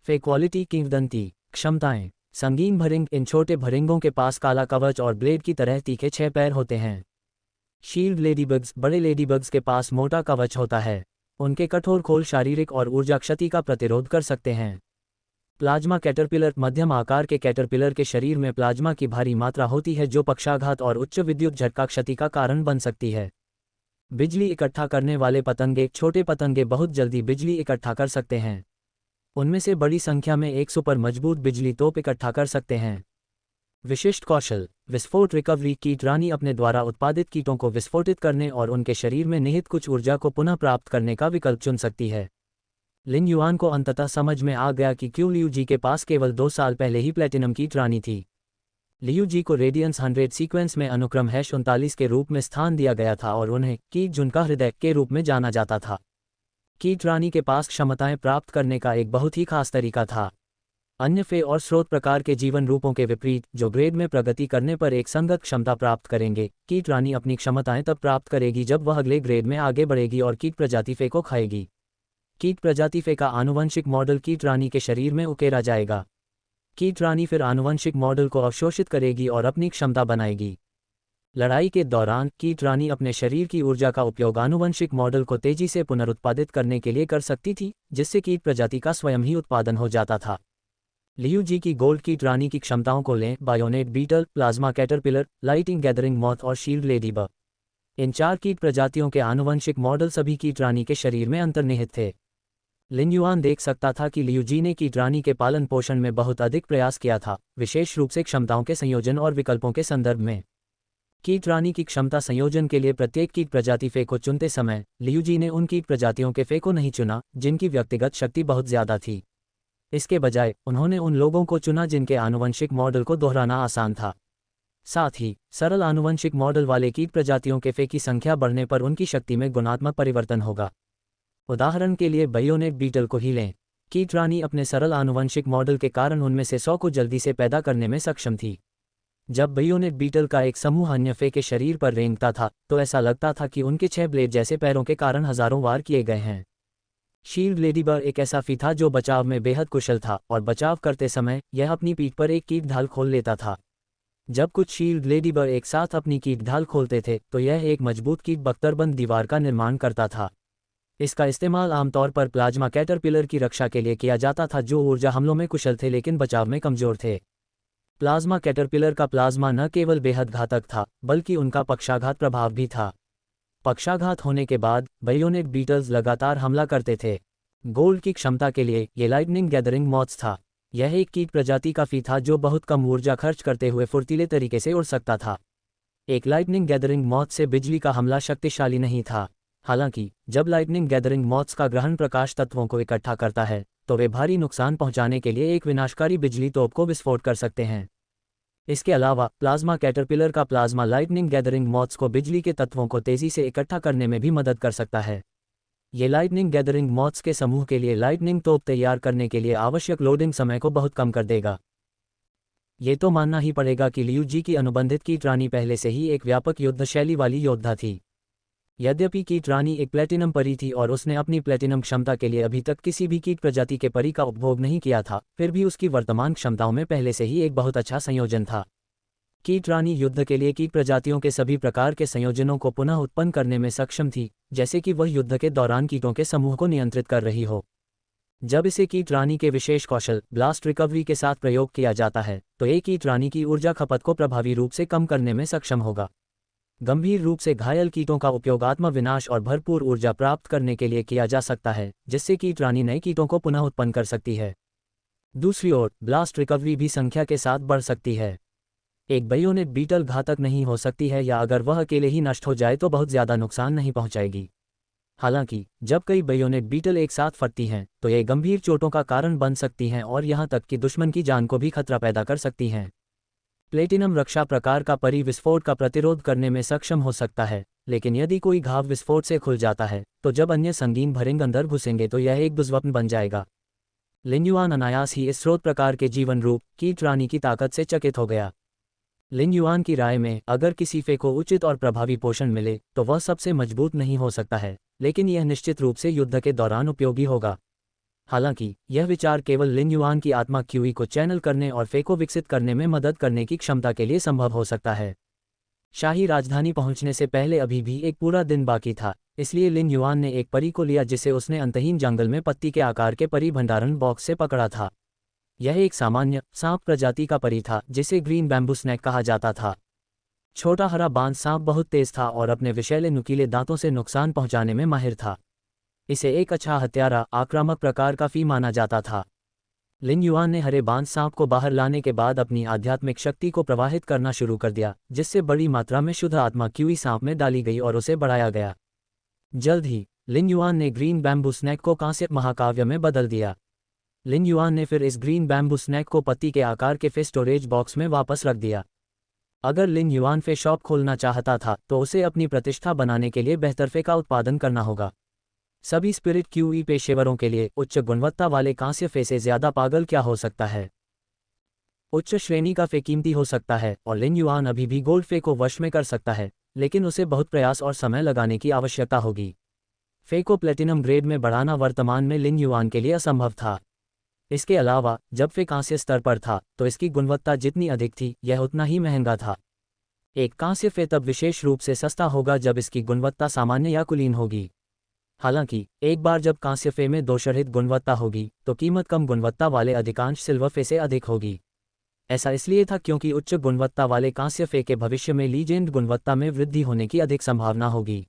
Speaker 1: फे क्वालिटी किंवदंती, क्षमताएं संगीन भरिंग। इन छोटे भरिंगों के पास काला कवच और ब्लेड की तरह तीखे 6 पैर होते हैं। शील्ड लेडीबग्स, बड़े लेडीबग्स के पास मोटा कवच होता है। उनके कठोर खोल शारीरिक और ऊर्जा क्षति का प्रतिरोध कर सकते हैं। प्लाज्मा कैटरपिलर, मध्यम आकार के कैटरपिलर के शरीर में प्लाज्मा की भारी मात्रा होती है जो पक्षाघात और उच्च विद्युत झटका क्षति का कारण बन सकती है। बिजली इकट्ठा करने वाले पतंगे, छोटे पतंगे बहुत जल्दी बिजली इकट्ठा कर सकते हैं। उनमें से बड़ी संख्या में एक सुपर मजबूत बिजली तोप इकट्ठा कर सकते हैं। विशिष्ट कौशल, विस्फोट रिकवरी। कीट रानी अपने द्वारा उत्पादित कीटों को विस्फोटित करने और उनके शरीर में निहित कुछ ऊर्जा को पुनः प्राप्त करने का विकल्प चुन सकती है। लिन युआन को अंततः समझ में आ गया कि क्यों लियू जी के पास केवल 2 साल पहले ही प्लेटिनम कीट रानी थी। लियू जी को रेडियंस 100 सीक्वेंस में अनुक्रम #39 के रूप में स्थान दिया गया था और उन्हें कीट जुनका हृदय के रूप में जाना जाता था। कीट रानी के पास क्षमताएं प्राप्त करने का एक बहुत ही खास तरीका था। अन्य फे और स्रोत प्रकार के जीवन रूपों के विपरीत, जो ग्रेड में प्रगति करने पर एक संगत क्षमता प्राप्त करेंगे, कीट रानी अपनी क्षमताएं तब प्राप्त करेगी जब वह अगले ग्रेड में आगे बढ़ेगी और कीट प्रजाति फे को खाएगी। कीट प्रजाति फे का आनुवंशिक मॉडल कीट रानी के शरीर में उकेरा जाएगा। कीट रानी फिर आनुवंशिक मॉडल को अवशोषित करेगी और अपनी क्षमता बनाएगी। लड़ाई के दौरान कीट रानी अपने शरीर की ऊर्जा का उपयोग आनुवंशिक मॉडल को तेजी से पुनरुत्पादित करने के लिए कर सकती थी, जिससे कीट प्रजाति का स्वयं ही उत्पादन हो जाता था। लियू जी की गोल्ड कीट रानी की क्षमताओं को लें: bayonet beetle, plasma caterpillar, lighting gathering moth और शील्ड लेडीबग। इन 4 कीट प्रजातियों के आनुवंशिक मॉडल सभी कीट रानी के शरीर में अंतर्निहित थे। लिन युआन देख सकता था कि लियू जी ने कीट रानी के पालन पोषण में बहुत अधिक प्रयास किया था, विशेष रूप से क्षमताओं के संयोजन और विकल्पों के संदर्भ में। कीट रानी की क्षमता संयोजन के लिए प्रत्येक कीट प्रजाति फे को चुनते समय लियू जी ने उन कीट प्रजातियों के फे को नहीं चुना जिनकी व्यक्तिगत शक्ति बहुत ज्यादा थी। इसके बजाय उन्होंने उन लोगों को चुना जिनके आनुवंशिक मॉडल को दोहराना आसान था। साथ ही सरल आनुवंशिक मॉडल वाले कीट प्रजातियों के फे की संख्या बढ़ने पर उनकी शक्ति में गुणात्मक परिवर्तन होगा। उदाहरण के लिए बायोनेट बीटल को ही लें। कीट रानी अपने सरल आनुवंशिक मॉडल के कारण उनमें से 100 को जल्दी से पैदा करने में सक्षम थी। जब बायोनेट बीटल का एक समूह अन्य फे के शरीर पर रेंगता था तो ऐसा लगता था कि उनके 6 ब्लेड जैसे पैरों के कारण हजारों वार किए गए हैं। शील्ड लेडीबग एक ऐसा फी था जो बचाव में बेहद कुशल था और बचाव करते समय यह अपनी पीठ पर एक कीट ढाल खोल लेता था। जब कुछ शील्ड लेडीबग एक साथ अपनी कीट ढाल खोलते थे तो यह एक मजबूत कीट बख्तरबंद दीवार का निर्माण करता था। इसका इस्तेमाल आमतौर पर प्लाज्मा कैटरपिलर की रक्षा के लिए किया जाता था, जो ऊर्जा हमलों में कुशल थे लेकिन बचाव में कमजोर थे। प्लाज्मा कैटरपिलर का प्लाज्मा न केवल बेहद घातक था बल्कि उनका पक्षाघात प्रभाव भी था। पक्षाघात होने के बाद बायोनेट बीटल्स लगातार हमला करते थे। गोल्ड की क्षमता के लिए ये लाइटनिंग गैदरिंग मॉथ्स था। यह एक कीट प्रजाति का फी था जो बहुत कम ऊर्जा खर्च करते हुए फुर्तीले तरीके से उड़ सकता था। एक लाइटनिंग गैदरिंग मॉथ से बिजली का हमला शक्तिशाली नहीं था। हालांकि जब लाइटनिंग गैदरिंग मॉथ्स का ग्रहण प्रकाश तत्वों को इकट्ठा करता है तो वे भारी नुकसान पहुंचाने के लिए एक विनाशकारी बिजली तोप को विस्फोट कर सकते हैं। इसके अलावा प्लाज्मा कैटरपिलर का प्लाज्मा लाइटनिंग गैदरिंग मॉथ्स को बिजली के तत्वों को तेजी से इकट्ठा करने में भी मदद कर सकता है। ये लाइटनिंग गैदरिंग मॉथ्स के समूह के लिए लाइटनिंग तोप तैयार करने के लिए आवश्यक लोडिंग समय को बहुत कम कर देगा। ये तो मानना ही पड़ेगा कि लियू जी की अनुबंधित कीट रानी पहले से ही एक व्यापक युद्ध शैली वाली योद्धा थी। यद्यपि कीट रानी एक प्लेटिनम परी थी और उसने अपनी प्लेटिनम क्षमता के लिए अभी तक किसी भी कीट प्रजाति के परी का उपभोग नहीं किया था, फिर भी उसकी वर्तमान क्षमताओं में पहले से ही एक बहुत अच्छा संयोजन था। कीट रानी युद्ध के लिए कीट प्रजातियों के सभी प्रकार के संयोजनों को पुनः उत्पन्न करने में सक्षम थी, जैसे कि वह युद्ध के दौरान कीटों के समूह को नियंत्रित कर रही हो। जब इसे कीट रानी के विशेष कौशल ब्लास्ट रिकवरी के साथ प्रयोग किया जाता है, तो ये कीट रानी की ऊर्जा खपत को प्रभावी रूप से कम करने में सक्षम होगा। गंभीर रूप से घायल कीटों का उपयोग आत्म विनाश और भरपूर ऊर्जा प्राप्त करने के लिए किया जा सकता है, जिससे कीट रानी नए कीटों को पुनः उत्पन्न कर सकती है। दूसरी ओर ब्लास्ट रिकवरी भी संख्या के साथ बढ़ सकती है। एक बायोनेट बीटल घातक नहीं हो सकती है, या अगर वह अकेले ही नष्ट हो जाए तो बहुत ज़्यादा नुकसान नहीं पहुंचाएगी। हालांकि जब कई बायोनेट बीटल एक साथ फटती हैं, तो ये गंभीर चोटों का कारण बन सकती हैं और यहां तक कि दुश्मन की जान को भी खतरा पैदा कर सकती हैं। प्लेटिनम रक्षा प्रकार का परिविस्फोट का प्रतिरोध करने में सक्षम हो सकता है, लेकिन यदि कोई घाव विस्फोट से खुल जाता है, तो जब अन्य संगीन भरिंग अंदर घुसेंगे तो यह एक दुष्स्वप्न बन जाएगा। लिन अनायास ही इस स्रोत प्रकार के जीवन रूप कीट रानी की ताकत से चकित हो गया। लिन की राय में अगर किसी फे को उचित और प्रभावी पोषण मिले तो वह सबसे मजबूत नहीं हो सकता है, लेकिन यह निश्चित रूप से युद्ध के दौरान उपयोगी होगा। हालांकि यह विचार केवल लिन की आत्मा क्यूई को चैनल करने और फे को विकसित करने में मदद करने की क्षमता के लिए संभव हो सकता है। शाही राजधानी पहुंचने से पहले अभी भी एक पूरा दिन बाकी था, इसलिए लिन ने एक परी को लिया जिसे उसने अंतहीन जंगल में पत्ती के आकार के परी भंडारण बॉक्स से पकड़ा था। यह एक सामान्य सांप प्रजाति का परी था जिसे ग्रीन बैम्बू स्नैक कहा जाता था। छोटा हरा बांज सांप बहुत तेज था और अपने विषैले नुकीले दांतों से नुकसान पहुंचाने में माहिर था। इसे एक अच्छा हत्यारा आक्रामक प्रकार का फी माना जाता था। लिन ने हरे बांज सांप को बाहर लाने के बाद अपनी आध्यात्मिक शक्ति को प्रवाहित करना शुरू कर दिया, जिससे बड़ी मात्रा में शुद्ध आत्मा क्यूई सांप में डाली गई और उसे बढ़ाया गया। जल्द ही लिन ने ग्रीन बैम्बू स्नैक को कांस्य महाकाव्य में बदल दिया। लिन ने फिर इस ग्रीन बैम्बू स्नैक को पत्ती के आकार के फे स्टोरेज बॉक्स में वापस रख दिया। अगर लिन फे शॉप खोलना चाहता था तो उसे अपनी प्रतिष्ठा बनाने के लिए बेहतर फे का उत्पादन करना होगा। सभी स्पिरिट क्यूई पेशेवरों के लिए उच्च गुणवत्ता वाले कांस्य फे से ज़्यादा पागल क्या हो सकता है। उच्च श्रेणी का फे कीमती हो सकता है और लिन अभी भी गोल्ड फे को वश में कर सकता है, लेकिन उसे बहुत प्रयास और समय लगाने की आवश्यकता होगी। फे को प्लेटिनम ग्रेड में बढ़ाना वर्तमान में लिन के लिए असंभव था। इसके अलावा जब फे कांस्य स्तर पर था तो इसकी गुणवत्ता जितनी अधिक थी यह उतना ही महंगा था। एक कांस्य फे तब विशेष रूप से सस्ता होगा जब इसकी गुणवत्ता सामान्य या कुलीन होगी। हालांकि एक बार जब कांस्य फे में दोषरहित गुणवत्ता होगी तो कीमत कम गुणवत्ता वाले अधिकांश सिल्वर फे से अधिक होगी। ऐसा इसलिए था क्योंकि उच्च गुणवत्ता वाले कांस्य फे के भविष्य में लीजेंड गुणवत्ता में वृद्धि होने की अधिक संभावना होगी।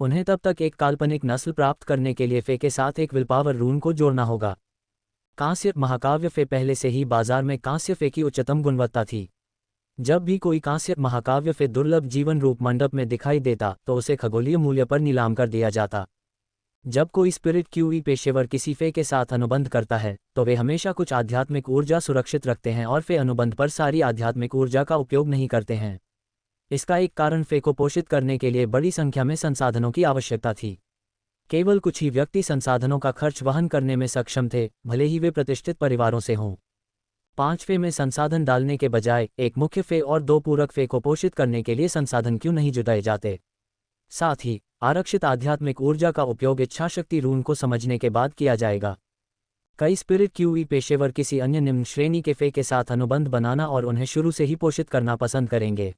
Speaker 1: उन्हें तब तक एक काल्पनिक नस्ल प्राप्त करने के लिए फे के साथ एक विलपावर रून को जोड़ना होगा। कांस्य महाकाव्य फे पहले से ही बाजार में कांस्य फे की उच्चतम गुणवत्ता थी। जब भी कोई कांस्य महाकाव्य फे दुर्लभ जीवन रूप मंडप में दिखाई देता तो उसे खगोलीय मूल्य पर नीलाम कर दिया जाता। जब कोई स्पिरिट क्यूई पेशेवर किसी फे के साथ अनुबंध करता है तो वे हमेशा कुछ आध्यात्मिक ऊर्जा सुरक्षित रखते हैं और फे अनुबंध पर सारी आध्यात्मिक ऊर्जा का उपयोग नहीं करते हैं। इसका एक कारण फे को पोषित करने के लिए बड़ी संख्या में संसाधनों की आवश्यकता थी। केवल कुछ ही व्यक्ति संसाधनों का खर्च वहन करने में सक्षम थे, भले ही वे प्रतिष्ठित परिवारों से हों। 5 फे में संसाधन डालने के बजाय एक मुख्य फे और 2 पूरक फे को पोषित करने के लिए संसाधन क्यों नहीं जुटाए जाते। साथ ही आरक्षित आध्यात्मिक ऊर्जा का उपयोग इच्छाशक्ति रून को समझने के बाद किया जाएगा। कई स्पिरिट क्यूई पेशेवर किसी अन्य निम्न श्रेणी के फे के साथ अनुबंध बनाना और उन्हें शुरू से ही पोषित करना पसंद करेंगे,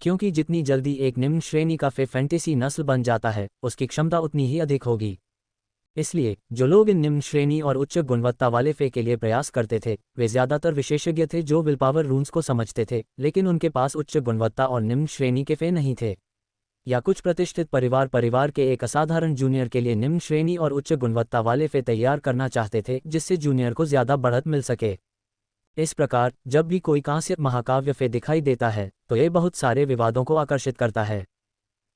Speaker 1: क्योंकि जितनी जल्दी एक निम्न श्रेणी का फे फैंटेसी नस्ल बन जाता है उसकी क्षमता उतनी ही अधिक होगी। इसलिए जो लोग इन निम्न श्रेणी और उच्च गुणवत्ता वाले फे के लिए प्रयास करते थे वे ज़्यादातर विशेषज्ञ थे जो विलपावर रून्स को समझते थे, लेकिन उनके पास उच्च गुणवत्ता और निम्न श्रेणी के फे नहीं थे। या कुछ प्रतिष्ठित परिवार के एक असाधारण जूनियर के लिए निम्न श्रेणी और उच्च गुणवत्ता वाले फे तैयार करना चाहते थे जिससे जूनियर को ज़्यादा बढ़त मिल सके। इस प्रकार जब भी कोई कांस्य महाकाव्य फे दिखाई देता है तो यह बहुत सारे विवादों को आकर्षित करता है।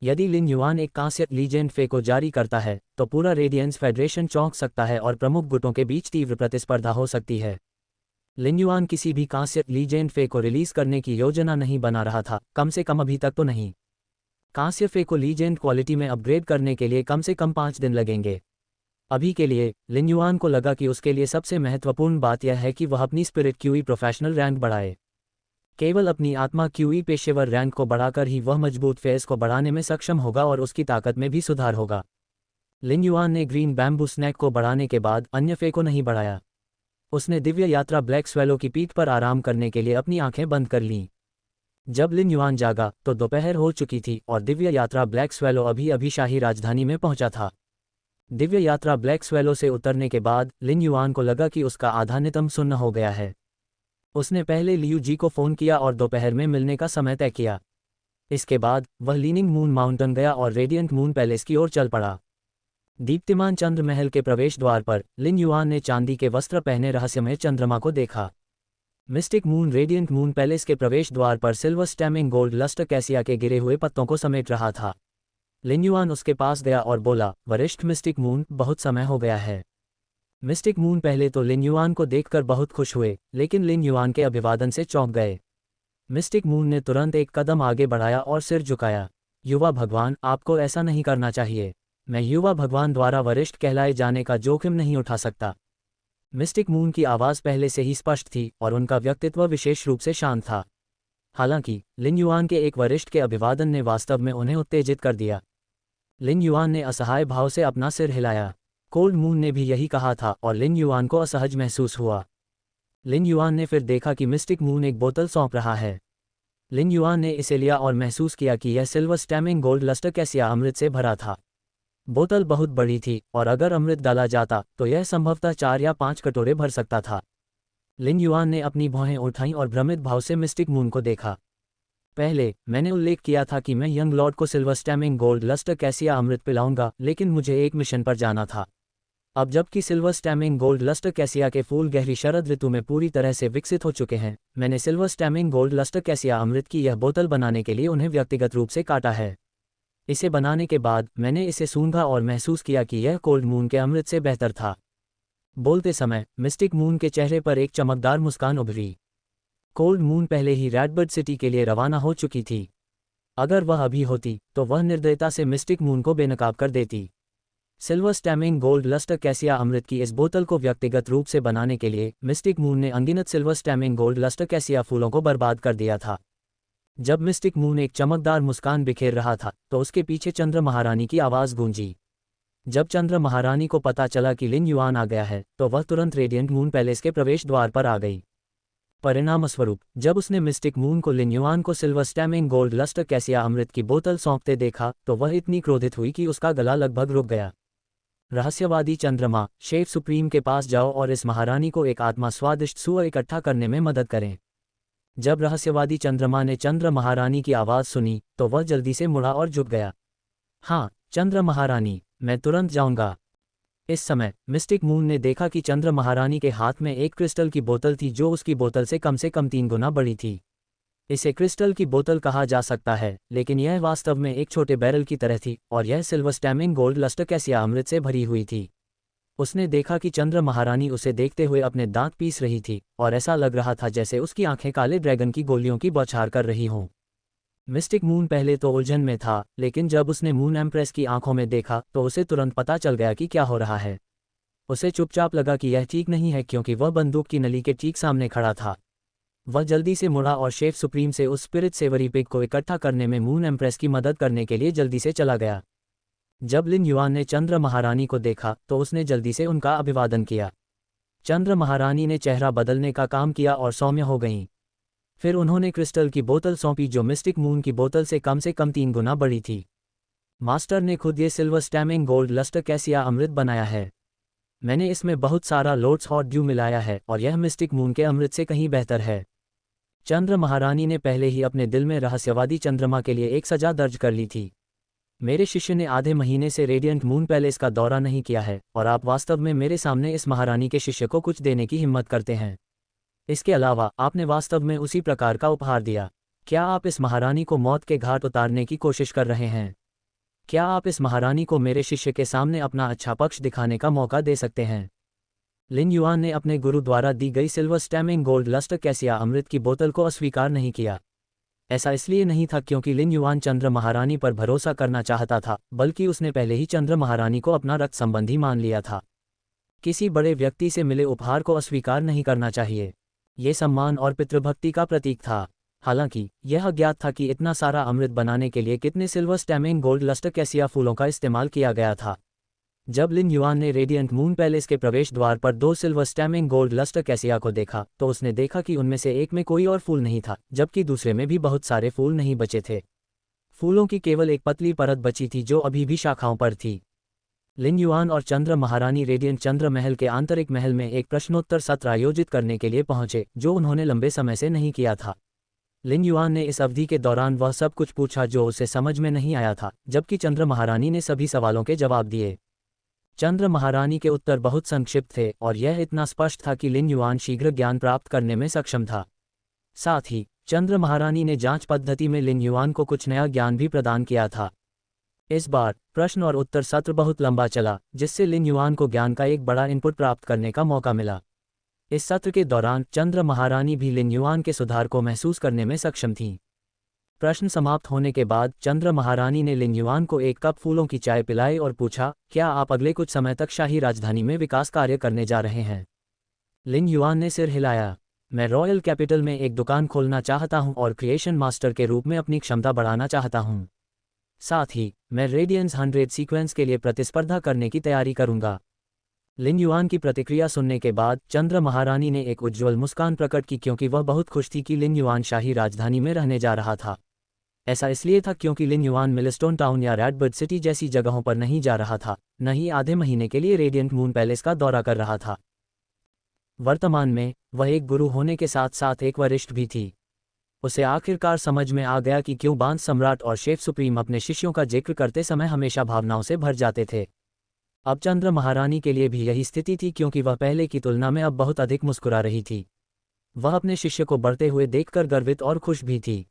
Speaker 1: यदि लिन एक कांस्य लीजेंड फे को जारी करता है तो पूरा रेडियंस फेडरेशन चौंक सकता है और प्रमुख गुटों के बीच तीव्र प्रतिस्पर्धा हो सकती है। लिन किसी भी कांस्य लीजेंड फे को रिलीज करने की योजना नहीं बना रहा था, कम से कम अभी तक तो नहीं। कांस्य फे को लीजेंड क्वालिटी में अपग्रेड करने के लिए कम से कम 5 दिन लगेंगे। अभी के लिए लिन को लगा कि उसके लिए सबसे महत्वपूर्ण बात यह है कि वह अपनी स्पिरिट क्यूई प्रोफेशनल रैंक बढ़ाए। केवल अपनी आत्मा क्यूई पेशेवर रैंक को बढ़ाकर ही वह मजबूत फेस को बढ़ाने में सक्षम होगा और उसकी ताकत में भी सुधार होगा। लिन ने ग्रीन बैम्बू स्नैक को बढ़ाने के बाद अन्य फे को नहीं बढ़ाया। उसने दिव्य यात्रा ब्लैक स्वेलो की पीठ पर आराम करने के लिए अपनी आंखें बंद कर लीं। जब लिन युआन जागा तो दोपहर हो चुकी थी और दिव्य यात्रा ब्लैक स्वेलो अभी अभी शाही राजधानी में पहुंचा था। दिव्य यात्रा ब्लैक स्वेलो से उतरने के बाद लिन युआन को लगा कि उसका आधा नितंब सुन्न हो गया है। उसने पहले लियू जी को फ़ोन किया और दोपहर में मिलने का समय तय किया। इसके बाद वह लीनिंग मून माउंटेन गया और रेडियंट मून पैलेस की ओर चल पड़ा। दीप्तिमान चंद्र महल के प्रवेश द्वार पर लिन युआन ने चांदी के वस्त्र पहने रहस्यमय चंद्रमा को देखा। Mistake moon radiant moon palace के प्रवेश द्वार पर सिल्वर स्टैमिंग गोल्ड लस्टर कैसिया के गिरे हुए पत्तों को समेट रहा था। लिन युआन उसके पास गया और बोला, वरिष्ठ मिस्टिक मून, बहुत समय हो गया है। मिस्टिक मून पहले तो लिन युआन को देखकर बहुत खुश हुए, लेकिन लिन युआन के अभिवादन से चौंक गए। मिस्टिक मून ने तुरंत एक कदम आगे बढ़ाया और सिर झुकाया। युवा भगवान, आपको ऐसा नहीं करना चाहिए। मैं युवा भगवान द्वारा वरिष्ठ कहलाए जाने का जोखिम नहीं उठा सकता। मिस्टिक मून की आवाज़ पहले से ही स्पष्ट थी और उनका व्यक्तित्व विशेष रूप से शांत था। हालांकि लिन युआन के एक वरिष्ठ के अभिवादन ने वास्तव में उन्हें उत्तेजित कर दिया। लिन युआन ने असहाय भाव से अपना सिर हिलाया। कोल्ड मून ने भी यही कहा था और लिन युआन को असहज महसूस हुआ। लिन युआन ने फिर देखा कि मिस्टिक मून एक बोतल सौंप रहा है। लिन युआन ने इसे लिया और महसूस किया कि यह सिल्वर स्टैमिंग गोल्ड लस्टर कैसिया अमृत से भरा था। बोतल बहुत बड़ी थी और अगर अमृत डाला जाता तो यह संभवतः 4 या 5 कटोरे भर सकता था। लिन युआन ने अपनी भौहें उठाईं और भ्रमित भाव से मिस्टिक मून को देखा। पहले मैंने उल्लेख किया था कि मैं यंग लॉर्ड को सिल्वर स्टैमिंग गोल्ड लस्टर कैसिया अमृत पिलाऊंगा, लेकिन मुझे एक मिशन पर जाना था। अब जबकि सिल्वर स्टैमिंग गोल्ड लस्टर कैसिया के फूल गहरी शरद ऋतु में पूरी तरह से विकसित हो चुके हैं, मैंने सिल्वर स्टैमिंग गोल्ड लस्टर कैसिया अमृत की यह बोतल बनाने के लिए उन्हें व्यक्तिगत रूप से काटा है। इसे बनाने के बाद मैंने इसे सूंघा और महसूस किया कि यह कोल्ड मून के अमृत से बेहतर था। बोलते समय मिस्टिक मून के चेहरे पर एक चमकदार मुस्कान उभरी। कोल्ड मून पहले ही रेडबर्ड सिटी के लिए रवाना हो चुकी थी। अगर वह अभी होती तो वह निर्दयता से मिस्टिक मून को बेनकाब कर देती। सिल्वर स्टैमिंग गोल्ड लस्टर कैसिया अमृत की इस बोतल को व्यक्तिगत रूप से बनाने के लिए मिस्टिक मून ने अनगिनत सिल्वर स्टैमिंग गोल्ड लस्टर कैसिया फूलों को बर्बाद कर दिया था। जब मिस्टिक मून एक चमकदार मुस्कान बिखेर रहा था तो उसके पीछे चंद्र महारानी की आवाज़ गूंजी। जब चंद्र महारानी को पता चला कि लिन युआन आ गया है तो वह तुरंत रेडियंट मून पैलेस के प्रवेश द्वार पर आ गई। परिणामस्वरूप जब उसने मिस्टिक मून को लिन युआन को सिल्वर स्टैमिंग गोल्ड लस्टर कैसिया अमृत की बोतल सौंपते देखा तो वह इतनी क्रोधित हुई कि उसका गला लगभग रुक गया। रहस्यवादी चंद्रमा, शेफ सुप्रीम के पास जाओ और इस महारानी को एक आत्मा स्वादिष्ट सुअर इकट्ठा करने में मदद करें। जब रहस्यवादी चंद्रमा ने चंद्र महारानी की आवाज़ सुनी तो वह जल्दी से मुड़ा और झुक गया। हाँ चंद्र महारानी, मैं तुरंत जाऊंगा। इस समय मिस्टिक मून ने देखा कि चंद्र महारानी के हाथ में एक क्रिस्टल की बोतल थी जो उसकी बोतल से कम 3 गुना बड़ी थी। इसे क्रिस्टल की बोतल कहा जा सकता है, लेकिन यह वास्तव में एक छोटे बैरल की तरह थी और यह सिल्वर स्टैमिंग गोल्ड लस्टर कैसिया अमृत से भरी हुई थी। उसने देखा कि चंद्र महारानी उसे देखते हुए अपने दांत पीस रही थी और ऐसा लग रहा था जैसे उसकी आंखें काले ड्रैगन की गोलियों की बौछार कर रही हों। मिस्टिक मून पहले तो उलझन में था, लेकिन जब उसने मून एम्प्रेस की आंखों में देखा तो उसे तुरंत पता चल गया कि क्या हो रहा है। उसे चुपचाप लगा कि यह ठीक नहीं है क्योंकि वह बंदूक की नली के ठीक सामने खड़ा था। वह जल्दी से मुड़ा और शेफ सुप्रीम से उस स्पिरिट सेवरी पिग को इकट्ठा करने में मून एम्प्रेस की मदद करने के लिए जल्दी से चला गया। जब लिन युआन ने चंद्र महारानी को देखा तो उसने जल्दी से उनका अभिवादन किया। चंद्र महारानी ने चेहरा बदलने का काम किया और सौम्य हो गईं। फिर उन्होंने क्रिस्टल की बोतल सौंपी जो मिस्टिक मून की बोतल से कम 3 गुना बड़ी थी। मास्टर ने खुद ये सिल्वर स्टैमिंग गोल्ड लस्टर कैसिया अमृत बनाया है। मैंने इसमें बहुत सारा लोट्स हॉट ड्यू मिलाया है और यह मिस्टिक मून के अमृत से कहीं बेहतर है। चंद्र महारानी ने पहले ही अपने दिल में रहस्यवादी चंद्रमा के लिए एक सजा दर्ज कर ली थी। मेरे शिष्य ने आधे महीने से रेडियंट मून पैलेस का दौरा नहीं किया है और आप वास्तव में मेरे सामने इस महारानी के शिष्य को कुछ देने की हिम्मत करते हैं। इसके अलावा आपने वास्तव में उसी प्रकार का उपहार दिया। क्या आप इस महारानी को मौत के घाट उतारने की कोशिश कर रहे हैं? क्या आप इस महारानी को मेरे शिष्य के सामने अपना अच्छा पक्ष दिखाने का मौका दे सकते हैं? लिन युआन ने अपने गुरु द्वारा दी गई सिल्वर स्टैमिंग गोल्ड लस्टर कैसिया अमृत की बोतल को अस्वीकार नहीं किया। ऐसा इसलिए नहीं था क्योंकि लिन युआन चंद्र महारानी पर भरोसा करना चाहता था, बल्कि उसने पहले ही चंद्र महारानी को अपना रक्त संबंधी मान लिया था। किसी बड़े व्यक्ति से मिले उपहार को अस्वीकार नहीं करना चाहिए। ये सम्मान और पितृभक्ति का प्रतीक था। हालांकि यह अज्ञात था कि इतना सारा अमृत बनाने के लिए कितने सिल्वर स्टैमिंग गोल्ड लस्टर कैसिया फूलों का इस्तेमाल किया गया था। जब लिन युआन ने रेडियंट मून पैलेस के प्रवेश द्वार पर 2 सिल्वर स्टैमिंग गोल्ड लस्टर कैसिया को देखा तो उसने देखा कि उनमें से एक में कोई और फूल नहीं था, जबकि दूसरे में भी बहुत सारे फूल नहीं बचे थे। फूलों की केवल एक पतली परत बची थी जो अभी भी शाखाओं पर थी। लिन युआन और चंद्र महारानी रेडियंट चंद्र महल के आंतरिक महल में एक प्रश्नोत्तर सत्र आयोजित करने के लिए पहुंचे, जो उन्होंने लंबे समय से नहीं किया था। लिन युआन ने इस अवधि के दौरान वह सब कुछ पूछा जो उसे समझ में नहीं आया था, जबकि चंद्र महारानी ने सभी सवालों के जवाब दिए। चंद्र महारानी के उत्तर बहुत संक्षिप्त थे और यह इतना स्पष्ट था कि लिन युआन शीघ्र ज्ञान प्राप्त करने में सक्षम था। साथ ही चंद्र महारानी ने जांच पद्धति में लिन युआन को कुछ नया ज्ञान भी प्रदान किया था। इस बार प्रश्न और उत्तर सत्र बहुत लंबा चला, जिससे लिन युआन को ज्ञान का एक बड़ा इनपुट प्राप्त करने का मौका मिला। इस सत्र के दौरान चंद्र महारानी भी लिन युआन के सुधार को महसूस करने में सक्षम थीं। प्रश्न समाप्त होने के बाद चंद्र महारानी ने लिन युआन को एक कप फूलों की चाय पिलाई और पूछा, क्या आप अगले कुछ समय तक शाही राजधानी में विकास कार्य करने जा रहे हैं? लिन युआन ने सिर हिलाया। मैं रॉयल कैपिटल में एक दुकान खोलना चाहता हूं और क्रिएशन मास्टर के रूप में अपनी क्षमता बढ़ाना चाहता हूं। साथ ही मैं रेडियंस 100 सीक्वेंस के लिए प्रतिस्पर्धा करने की तैयारी करूंगा। लिन युआन की प्रतिक्रिया सुनने के बाद चंद्र महारानी ने एक उज्ज्वल मुस्कान प्रकट की, क्योंकि वह बहुत खुश थी कि लिन युआन शाही राजधानी में रहने जा रहा था। ऐसा इसलिए था क्योंकि लिन युआन मिलस्टोन टाउन या रेडबर्ड सिटी जैसी जगहों पर नहीं जा रहा था, न ही आधे महीने के लिए रेडियंट मून पैलेस का दौरा कर रहा था। वर्तमान में वह एक गुरु होने के साथ साथ एक वरिष्ठ भी थी। उसे आखिरकार समझ में आ गया कि क्यों बांस सम्राट और शेफ सुप्रीम अपने शिष्यों का जिक्र करते समय हमेशा भावनाओं से भर जाते थे। अब चंद्र महारानी के लिए भी यही स्थिति थी, क्योंकि वह पहले की तुलना में अब बहुत अधिक मुस्कुरा रही थी। वह अपने शिष्य को बढ़ते हुए देखकर गर्वित और खुश भी थी।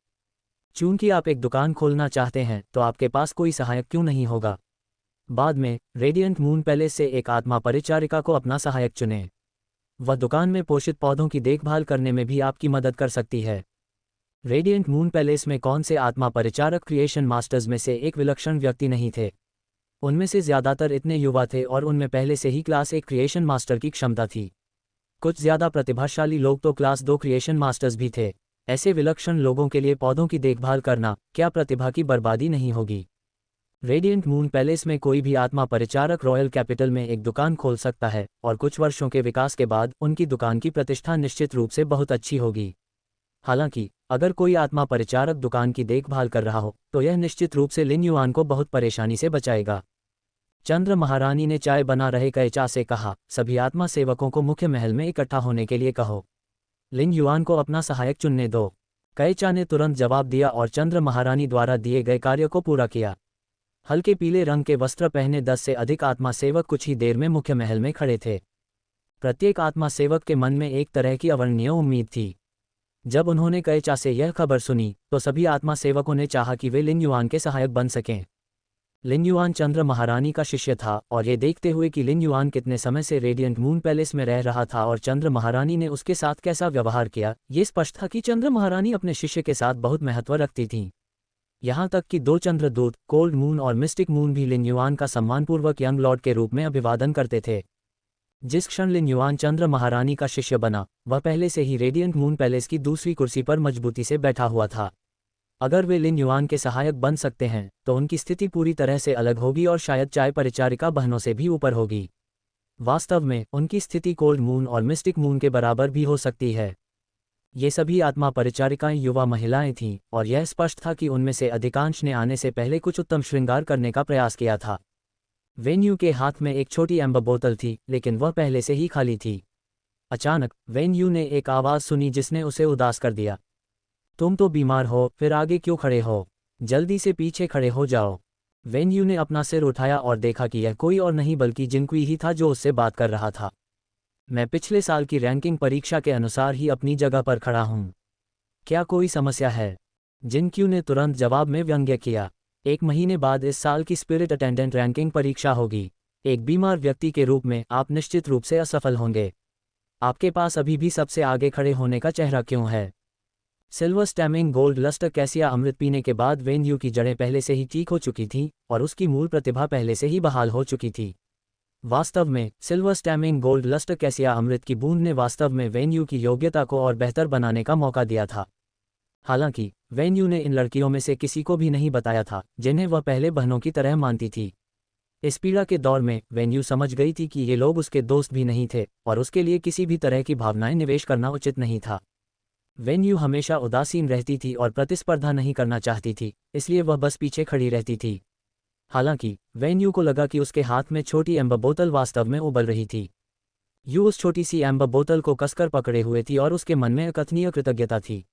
Speaker 1: चूंकि आप एक दुकान खोलना चाहते हैं तो आपके पास कोई सहायक क्यों नहीं होगा? बाद में रेडियंट मून पैलेस से एक आत्मा परिचारिका को अपना सहायक चुनें। वह दुकान में पोषित पौधों की देखभाल करने में भी आपकी मदद कर सकती है। रेडियंट मून पैलेस में कौन से आत्मा परिचारक क्रिएशन मास्टर्स में से एक विलक्षण व्यक्ति नहीं थे? उनमें से ज़्यादातर इतने युवा थे और उनमें पहले से ही क्लास 1 क्रिएशन मास्टर की क्षमता थी। कुछ ज़्यादा प्रतिभाशाली लोग तो क्लास 2 क्रिएशन मास्टर्स भी थे। ऐसे विलक्षण लोगों के लिए पौधों की देखभाल करना क्या प्रतिभा की बर्बादी नहीं होगी? रेडियंट मून पैलेस में कोई भी आत्मा परिचारक रॉयल कैपिटल में एक दुकान खोल सकता है और कुछ वर्षों के विकास के बाद उनकी दुकान की प्रतिष्ठा निश्चित रूप से बहुत अच्छी होगी। हालांकि अगर कोई आत्मा परिचारक दुकान की देखभाल कर रहा हो तो यह निश्चित रूप से लिन युआन को बहुत परेशानी से बचाएगा। चंद्र महारानी ने चाय बना रहे कैचा से कहा, सभी आत्मा सेवकों को मुख्य महल में इकट्ठा होने के लिए कहो। लिन युआन को अपना सहायक चुनने दो। कैचा ने तुरंत जवाब दिया और चंद्र महारानी द्वारा दिए गए कार्य को पूरा किया। हल्के पीले रंग के वस्त्र पहने 10 से अधिक आत्मा सेवक कुछ ही देर में मुख्य महल में खड़े थे। प्रत्येक आत्मा सेवक के मन में एक तरह की अवर्णनीय उम्मीद थी। जब उन्होंने कैचा से यह खबर सुनी तो सभी आत्मा सेवकों ने चाहा कि वे लिन युआन के सहायक बन सकें। लिन युआन चंद्र महारानी का शिष्य था और ये देखते हुए कि लिन युआन कितने समय से रेडियंट मून पैलेस में रह रहा था और चंद्र महारानी ने उसके साथ कैसा व्यवहार किया, ये स्पष्ट था कि चंद्र महारानी अपने शिष्य के साथ बहुत महत्व रखती थीं। यहाँ तक कि 2 चंद्रदूत कोल्ड मून और मिस्टिक मून भी लिन युआन का सम्मानपूर्वक यंग लॉर्ड के रूप में अभिवादन करते थे। जिस क्षण लिन युआन चंद्र महारानी का शिष्य बना, वह पहले से ही रेडियंट मून पैलेस की दूसरी कुर्सी पर मजबूती से बैठा हुआ था। अगर वे लिन युआन के सहायक बन सकते हैं तो उनकी स्थिति पूरी तरह से अलग होगी और शायद चाय परिचारिका बहनों से भी ऊपर होगी। वास्तव में उनकी स्थिति कोल्ड मून और मिस्टिक मून के बराबर भी हो सकती है। ये सभी आत्मा परिचारिकाएं युवा महिलाएं थीं और यह स्पष्ट था कि उनमें से अधिकांश ने आने से पहले कुछ उत्तम श्रृंगार करने का प्रयास किया था। वेन्यू के हाथ में एक छोटी एम्बर बोतल थी, लेकिन वह पहले से ही खाली थी। अचानक वेन्यू ने एक आवाज़ सुनी जिसने उसे उदास कर दिया। तुम तो बीमार हो, फिर आगे क्यों खड़े हो? जल्दी से पीछे खड़े हो जाओ। वेन्यू ने अपना सिर उठाया और देखा कि यह कोई और नहीं बल्कि जिनक्वी ही था जो उससे बात कर रहा था। मैं पिछले साल की रैंकिंग परीक्षा के अनुसार ही अपनी जगह पर खड़ा हूँ। क्या कोई समस्या है? जिनक्वी ने तुरंत जवाब में व्यंग्य किया। 1 महीने बाद इस साल की स्पिरिट अटेंडेंट रैंकिंग परीक्षा होगी। एक बीमार व्यक्ति के रूप में आप निश्चित रूप से असफल होंगे। आपके पास अभी भी सबसे आगे खड़े होने का चेहरा क्यों है? सिल्वर स्टैमिंग गोल्ड लस्टर कैसिया अमृत पीने के बाद वेन्यू की जड़ें पहले से ही ठीक हो चुकी थीं और उसकी मूल प्रतिभा पहले से ही बहाल हो चुकी थी। वास्तव में सिल्वर स्टैमिंग गोल्ड लस्टर कैसिया अमृत की बूंद ने वास्तव में वेन्यू की योग्यता को और बेहतर बनाने का मौका दिया था। हालांकि वेन्यू ने इन लड़कियों में से किसी को भी नहीं बताया था जिन्हें वह पहले बहनों की तरह मानती थी। इस पीड़ा के दौर में वेन्यू समझ गई थी कि ये लोग उसके दोस्त भी नहीं थे और उसके लिए किसी भी तरह की भावनाएं निवेश करना उचित नहीं था। वेन्यू हमेशा उदासीन रहती थी और प्रतिस्पर्धा नहीं करना चाहती थी, इसलिए वह बस पीछे खड़ी रहती थी। हालांकि वेन्यू को लगा कि उसके हाथ में छोटी एम्बर बोतल वास्तव में उबल रही थी। यू उस छोटी सी एम्बर बोतल को कसकर पकड़े हुए थी और उसके मन में अकथनीय कृतज्ञता थी।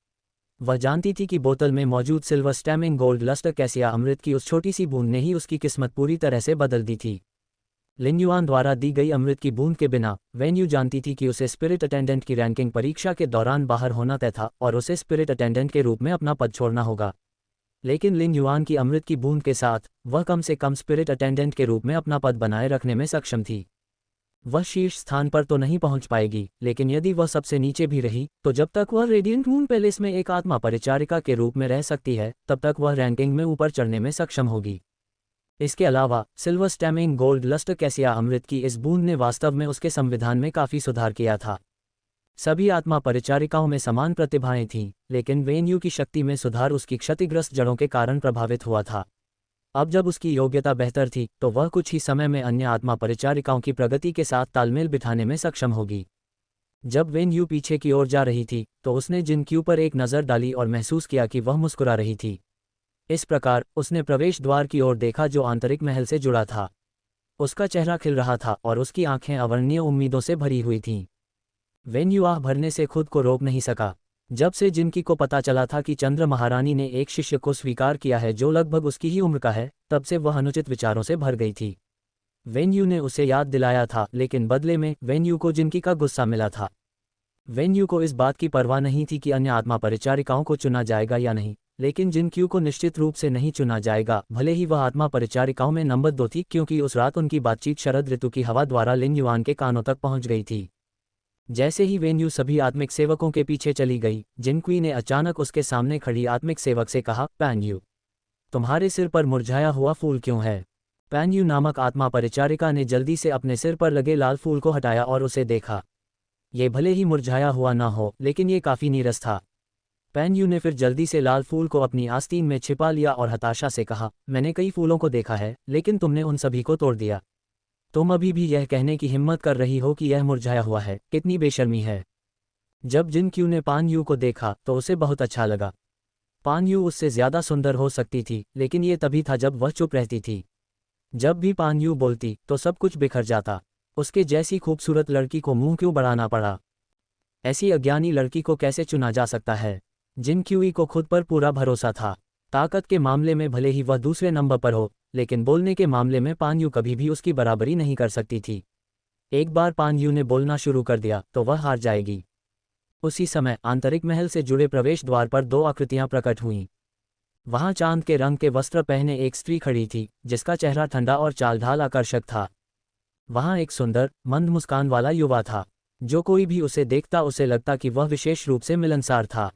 Speaker 1: वह जानती थी कि बोतल में मौजूद सिल्वर स्टैमिंग गोल्ड लस्टर कैसिया अमृत की उस छोटी सी बूंद ने ही उसकी किस्मत पूरी तरह से बदल दी थी। लिन युआन द्वारा दी गई अमृत की बूंद के बिना वेन्यू जानती थी कि उसे स्पिरिट अटेंडेंट की रैंकिंग परीक्षा के दौरान बाहर होना तय था और उसे स्पिरिट अटेंडेंट के रूप में अपना पद छोड़ना होगा। लेकिन लिन युआन की अमृत की बूंद के साथ वह कम से कम स्पिरिट अटेंडेंट के रूप में अपना पद बनाए रखने में सक्षम थी। वह शीर्ष स्थान पर तो नहीं पहुंच पाएगी, लेकिन यदि वह सबसे नीचे भी रही तो जब तक वह रेडिएंट मून पैलेस में एक आत्मा परिचारिका के रूप में रह सकती है तब तक वह रैंकिंग में ऊपर चढ़ने में सक्षम होगी। इसके अलावा सिल्वर स्टैमिंग गोल्ड लस्टर कैसिया अमृत की इस बूंद ने वास्तव में उसके संविधान में काफ़ी सुधार किया था। सभी आत्मा परिचारिकाओं में समान प्रतिभाएं थीं, लेकिन वेन्यू की शक्ति में सुधार उसकी क्षतिग्रस्त जड़ों के कारण प्रभावित हुआ था। अब जब उसकी योग्यता बेहतर थी तो वह कुछ ही समय में अन्य आत्मा परिचारिकाओं की प्रगति के साथ तालमेल बिठाने में सक्षम होगी। जब वेन्यू पीछे की ओर जा रही थी तो उसने जिन क्यू पर एक नज़र डाली और महसूस किया कि वह मुस्कुरा रही थी। इस प्रकार उसने प्रवेश द्वार की ओर देखा जो आंतरिक महल से जुड़ा था। उसका चेहरा खिल रहा था और उसकी आंखें अवर्णनीय उम्मीदों से भरी हुई थीं। वेन्यू आह भरने से खुद को रोक नहीं सका। जब से जिनकी को पता चला था कि चंद्र महारानी ने एक शिष्य को स्वीकार किया है जो लगभग उसकी ही उम्र का है, तब से वह अनुचित विचारों से भर गई थी। वेन्यू ने उसे याद दिलाया था, लेकिन बदले में वेन्यू को जिनकी का गुस्सा मिला था। वेन्यू को इस बात की परवाह नहीं थी कि अन्य आत्मा परिचारिकाओं को चुना जाएगा या नहीं, लेकिन जिनक्यू को निश्चित रूप से नहीं चुना जाएगा, भले ही वह आत्मा परिचारिकाओं में नंबर 2 थी, क्योंकि उस रात उनकी बातचीत शरद ऋतु की हवा द्वारा लिन युआन के कानों तक पहुंच गई थी। जैसे ही वेन्यू सभी आत्मिक सेवकों के पीछे चली गई, जिनक्वी ने अचानक उसके सामने खड़ी आत्मिक सेवक से कहा, पैन्यू, तुम्हारे सिर पर मुरझाया हुआ फूल क्यों है? पैन्यू नामक आत्मा परिचारिका ने जल्दी से अपने सिर पर लगे लाल फूल को हटाया और उसे देखा। ये भले ही मुरझाया हुआ ना हो, लेकिन ये काफ़ी नीरस था। पैन्यू ने फिर जल्दी से लाल फूल को अपनी आस्तीन में छिपा लिया और हताशा से कहा, मैंने कई फूलों को देखा है, लेकिन तुमने उन सभी को तोड़ दिया। तुम अभी भी यह कहने की हिम्मत कर रही हो कि यह मुरझाया हुआ है, कितनी बेशर्मी है। जब जिनक्यू ने पानयू को देखा तो उसे बहुत अच्छा लगा। पानयू उससे ज़्यादा सुंदर हो सकती थी, लेकिन ये तभी था जब वह चुप रहती थी। जब भी पानयू बोलती तो सब कुछ बिखर जाता। उसके जैसी खूबसूरत लड़की को मुंह क्यों बढ़ाना पड़ा? ऐसी अज्ञानी लड़की को कैसे चुना जा सकता है? जिनक्यूई को खुद पर पूरा भरोसा था। ताकत के मामले में भले ही वह दूसरे नंबर पर हो, लेकिन बोलने के मामले में पानयू कभी भी उसकी बराबरी नहीं कर सकती थी। एक बार पानयू ने बोलना शुरू कर दिया तो वह हार जाएगी। उसी समय आंतरिक महल से जुड़े प्रवेश द्वार पर दो आकृतियां प्रकट हुईं। वहां चांद के रंग के वस्त्र पहने एक स्त्री खड़ी थी, जिसका चेहरा ठंडा और चाल ढाल आकर्षक था। वहां एक सुंदर, मंद मुस्कान वाला युवा था। जो कोई भी उसे देखता उसे लगता कि वह विशेष रूप से मिलनसार था।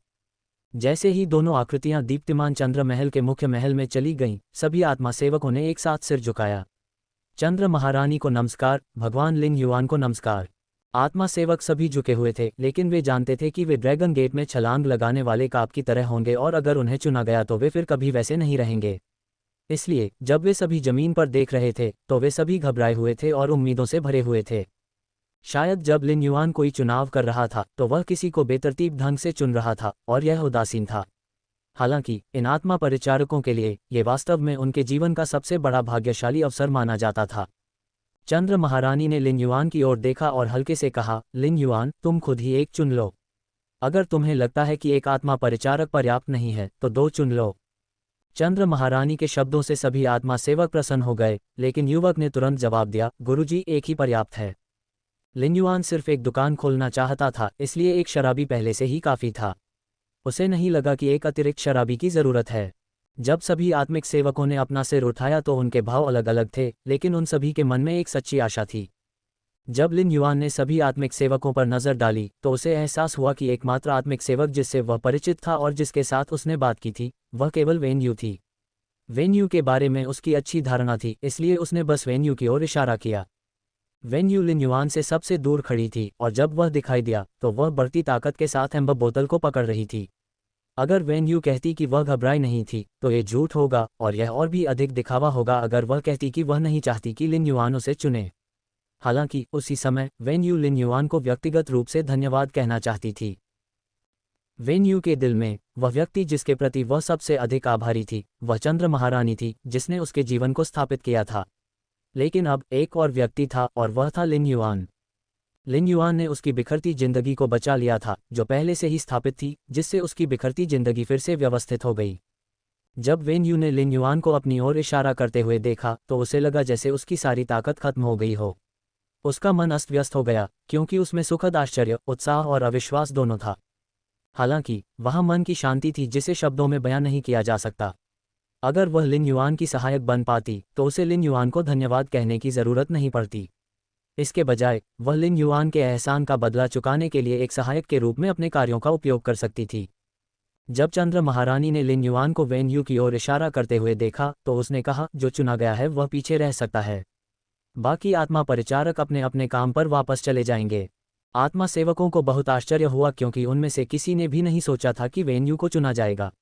Speaker 1: जैसे ही दोनों आकृतियां दीप्तिमान चंद्र महल के मुख्य महल में चली गईं, सभी आत्मा सेवकों ने एक साथ सिर झुकाया। चंद्र महारानी को नमस्कार, भगवान लिन युआन को नमस्कार। आत्मा सेवक सभी झुके हुए थे, लेकिन वे जानते थे कि वे ड्रैगन गेट में छलांग लगाने वाले काप की तरह होंगे और अगर उन्हें चुना गया तो वे फिर कभी वैसे नहीं रहेंगे। इसलिए जब वे सभी जमीन पर देख रहे थे तो वे सभी घबराए हुए थे और उम्मीदों से भरे हुए थे। शायद जब लिन युआन कोई चुनाव कर रहा था तो वह किसी को बेतरतीब ढंग से चुन रहा था और यह उदासीन था। हालांकि इन आत्मा परिचारकों के लिए ये वास्तव में उनके जीवन का सबसे बड़ा भाग्यशाली अवसर माना जाता था। चंद्र महारानी ने लिन युआन की ओर देखा और हल्के से कहा, लिन युआन, तुम खुद ही एक चुन लो। अगर तुम्हें लगता है कि एक आत्मा परिचारक पर्याप्त नहीं है तो दो चुन लो। चंद्र महारानी के शब्दों से सभी आत्मा सेवक प्रसन्न हो गए, लेकिन युवक ने तुरंत जवाब दिया, गुरुजी, एक ही पर्याप्त है। लिन युआन सिर्फ एक दुकान खोलना चाहता था, इसलिए एक शराबी पहले से ही काफ़ी था। उसे नहीं लगा कि एक अतिरिक्त शराबी की ज़रूरत है। जब सभी आत्मिक सेवकों ने अपना सिर उठाया तो उनके भाव अलग अलग थे, लेकिन उन सभी के मन में एक सच्ची आशा थी। जब लिन युआन ने सभी आत्मिक सेवकों पर नज़र डाली तो उसे एहसास हुआ कि एकमात्र आत्मिक सेवक जिससे वह परिचित था और जिसके साथ उसने बात की थी, वह केवल वेन्यू थी। वेन्यू के बारे में उसकी अच्छी धारणा थी, इसलिए उसने बस वेन्यू की ओर इशारा किया। वेन्यू लिन युआन से सबसे दूर खड़ी थी और जब वह दिखाई दिया तो वह बढ़ती ताकत के साथ एम्बर बोतल को पकड़ रही थी। अगर वेन यू कहती कि वह घबराई नहीं थी तो ये झूठ होगा, और यह और भी अधिक दिखावा होगा अगर वह कहती कि वह नहीं चाहती कि लिन युआन उसे चुने। हालांकि उसी समय वेन यू लिन युआन को व्यक्तिगत रूप से धन्यवाद कहना चाहती थी। वेन यू के दिल में वह व्यक्ति जिसके प्रति वह सबसे अधिक आभारी थी वह चंद्र महारानी थी, जिसने उसके जीवन को स्थापित किया था। लेकिन अब एक और व्यक्ति था, और वह था लिन युआन। लिन युआन ने उसकी बिखरती जिंदगी को बचा लिया था, जो पहले से ही स्थापित थी, जिससे उसकी बिखरती जिंदगी फिर से व्यवस्थित हो गई। जब वेन यू ने लिन युआन को अपनी ओर इशारा करते हुए देखा तो उसे लगा जैसे उसकी सारी ताकत खत्म हो गई हो। उसका मन अस्त व्यस्त हो गया, क्योंकि उसमें सुखद आश्चर्य, उत्साह और अविश्वास दोनों था। हालांकि वहाँ मन की शांति थी जिसे शब्दों में बयां नहीं किया जा सकता। अगर वह लिन युआन की सहायक बन पाती तो उसे लिन युआन को धन्यवाद कहने की जरूरत नहीं पड़ती। इसके बजाय वह लिन युआन के एहसान का बदला चुकाने के लिए एक सहायक के रूप में अपने कार्यों का उपयोग कर सकती थी। जब चंद्र महारानी ने लिन युआन को वेन यू की ओर इशारा करते हुए देखा तो उसने कहा, जो चुना गया है वह पीछे रह सकता है। बाकी आत्मा परिचारक अपने अपने काम पर वापस चले जाएंगे। आत्मा सेवकों को बहुत आश्चर्य हुआ, क्योंकि उनमें से किसी ने भी नहीं सोचा था कि वेन यू को चुना जाएगा।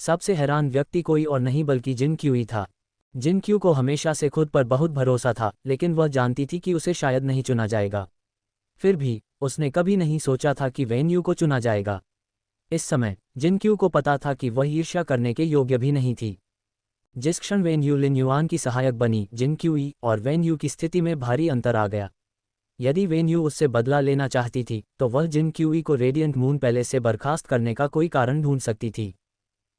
Speaker 1: सबसे हैरान व्यक्ति कोई और नहीं बल्कि जिन क्यू ही था। जिन क्यू को हमेशा से खुद पर बहुत भरोसा था, लेकिन वह जानती थी कि उसे शायद नहीं चुना जाएगा। फिर भी उसने कभी नहीं सोचा था कि वेन यू को चुना जाएगा। इस समय जिन क्यू को पता था कि वह ईर्ष्या करने के योग्य भी नहीं थी। जिस क्षण वेन यू लिन युआन की सहायक बनी, जिन क्यू ई और वेन यू की स्थिति में भारी अंतर आ गया। यदि वेन यू उससे बदला लेना चाहती थी तो वह जिन क्यू ई को रेडियंट मून पैलेस से बर्खास्त करने का कोई कारण ढूंढ सकती थी।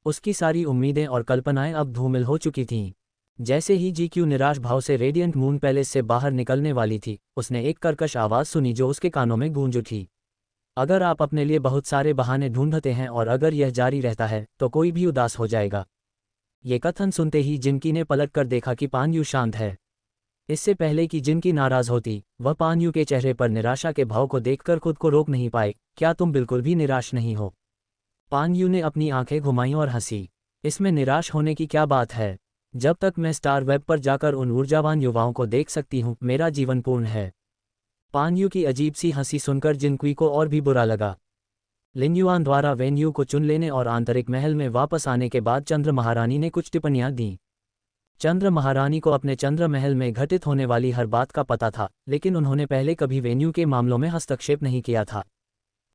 Speaker 1: उसकी सारी उम्मीदें और कल्पनाएं अब धूमिल हो चुकी थीं। जैसे ही जी क्यू निराश भाव से रेडियंट मून पैलेस से बाहर निकलने वाली थी, उसने एक कर्कश आवाज़ सुनी जो उसके कानों में गूंज उठी। अगर आप अपने लिए बहुत सारे बहाने ढूंढते हैं और अगर यह जारी रहता है तो कोई भी उदास हो जाएगा। ये कथन सुनते ही जिनकी ने पलटकर देखा कि पान यू शांत है। इससे पहले कि जिनकी नाराज होती, वह पान यू के चेहरे पर निराशा के भाव को देखकर खुद को रोक नहीं पाए। क्या तुम बिल्कुल भी निराश नहीं हो? पान यू ने अपनी आंखें घुमाईं और हंसी। इसमें निराश होने की क्या बात है? जब तक मैं स्टार वेब पर जाकर उन ऊर्जावान युवाओं को देख सकती हूँ, मेरा जीवन पूर्ण है। पान यू की अजीब सी हंसी सुनकर जिन क्वी को और भी बुरा लगा। लिन युआन द्वारा वेन यू को चुन लेने और आंतरिक महल में वापस आने के बाद चंद्र महारानी ने कुछ टिप्पणियां दी। चंद्र महारानी को अपने चंद्र महल में घटित होने वाली हर बात का पता था, लेकिन उन्होंने पहले कभी वेन यू के मामलों में हस्तक्षेप नहीं किया था।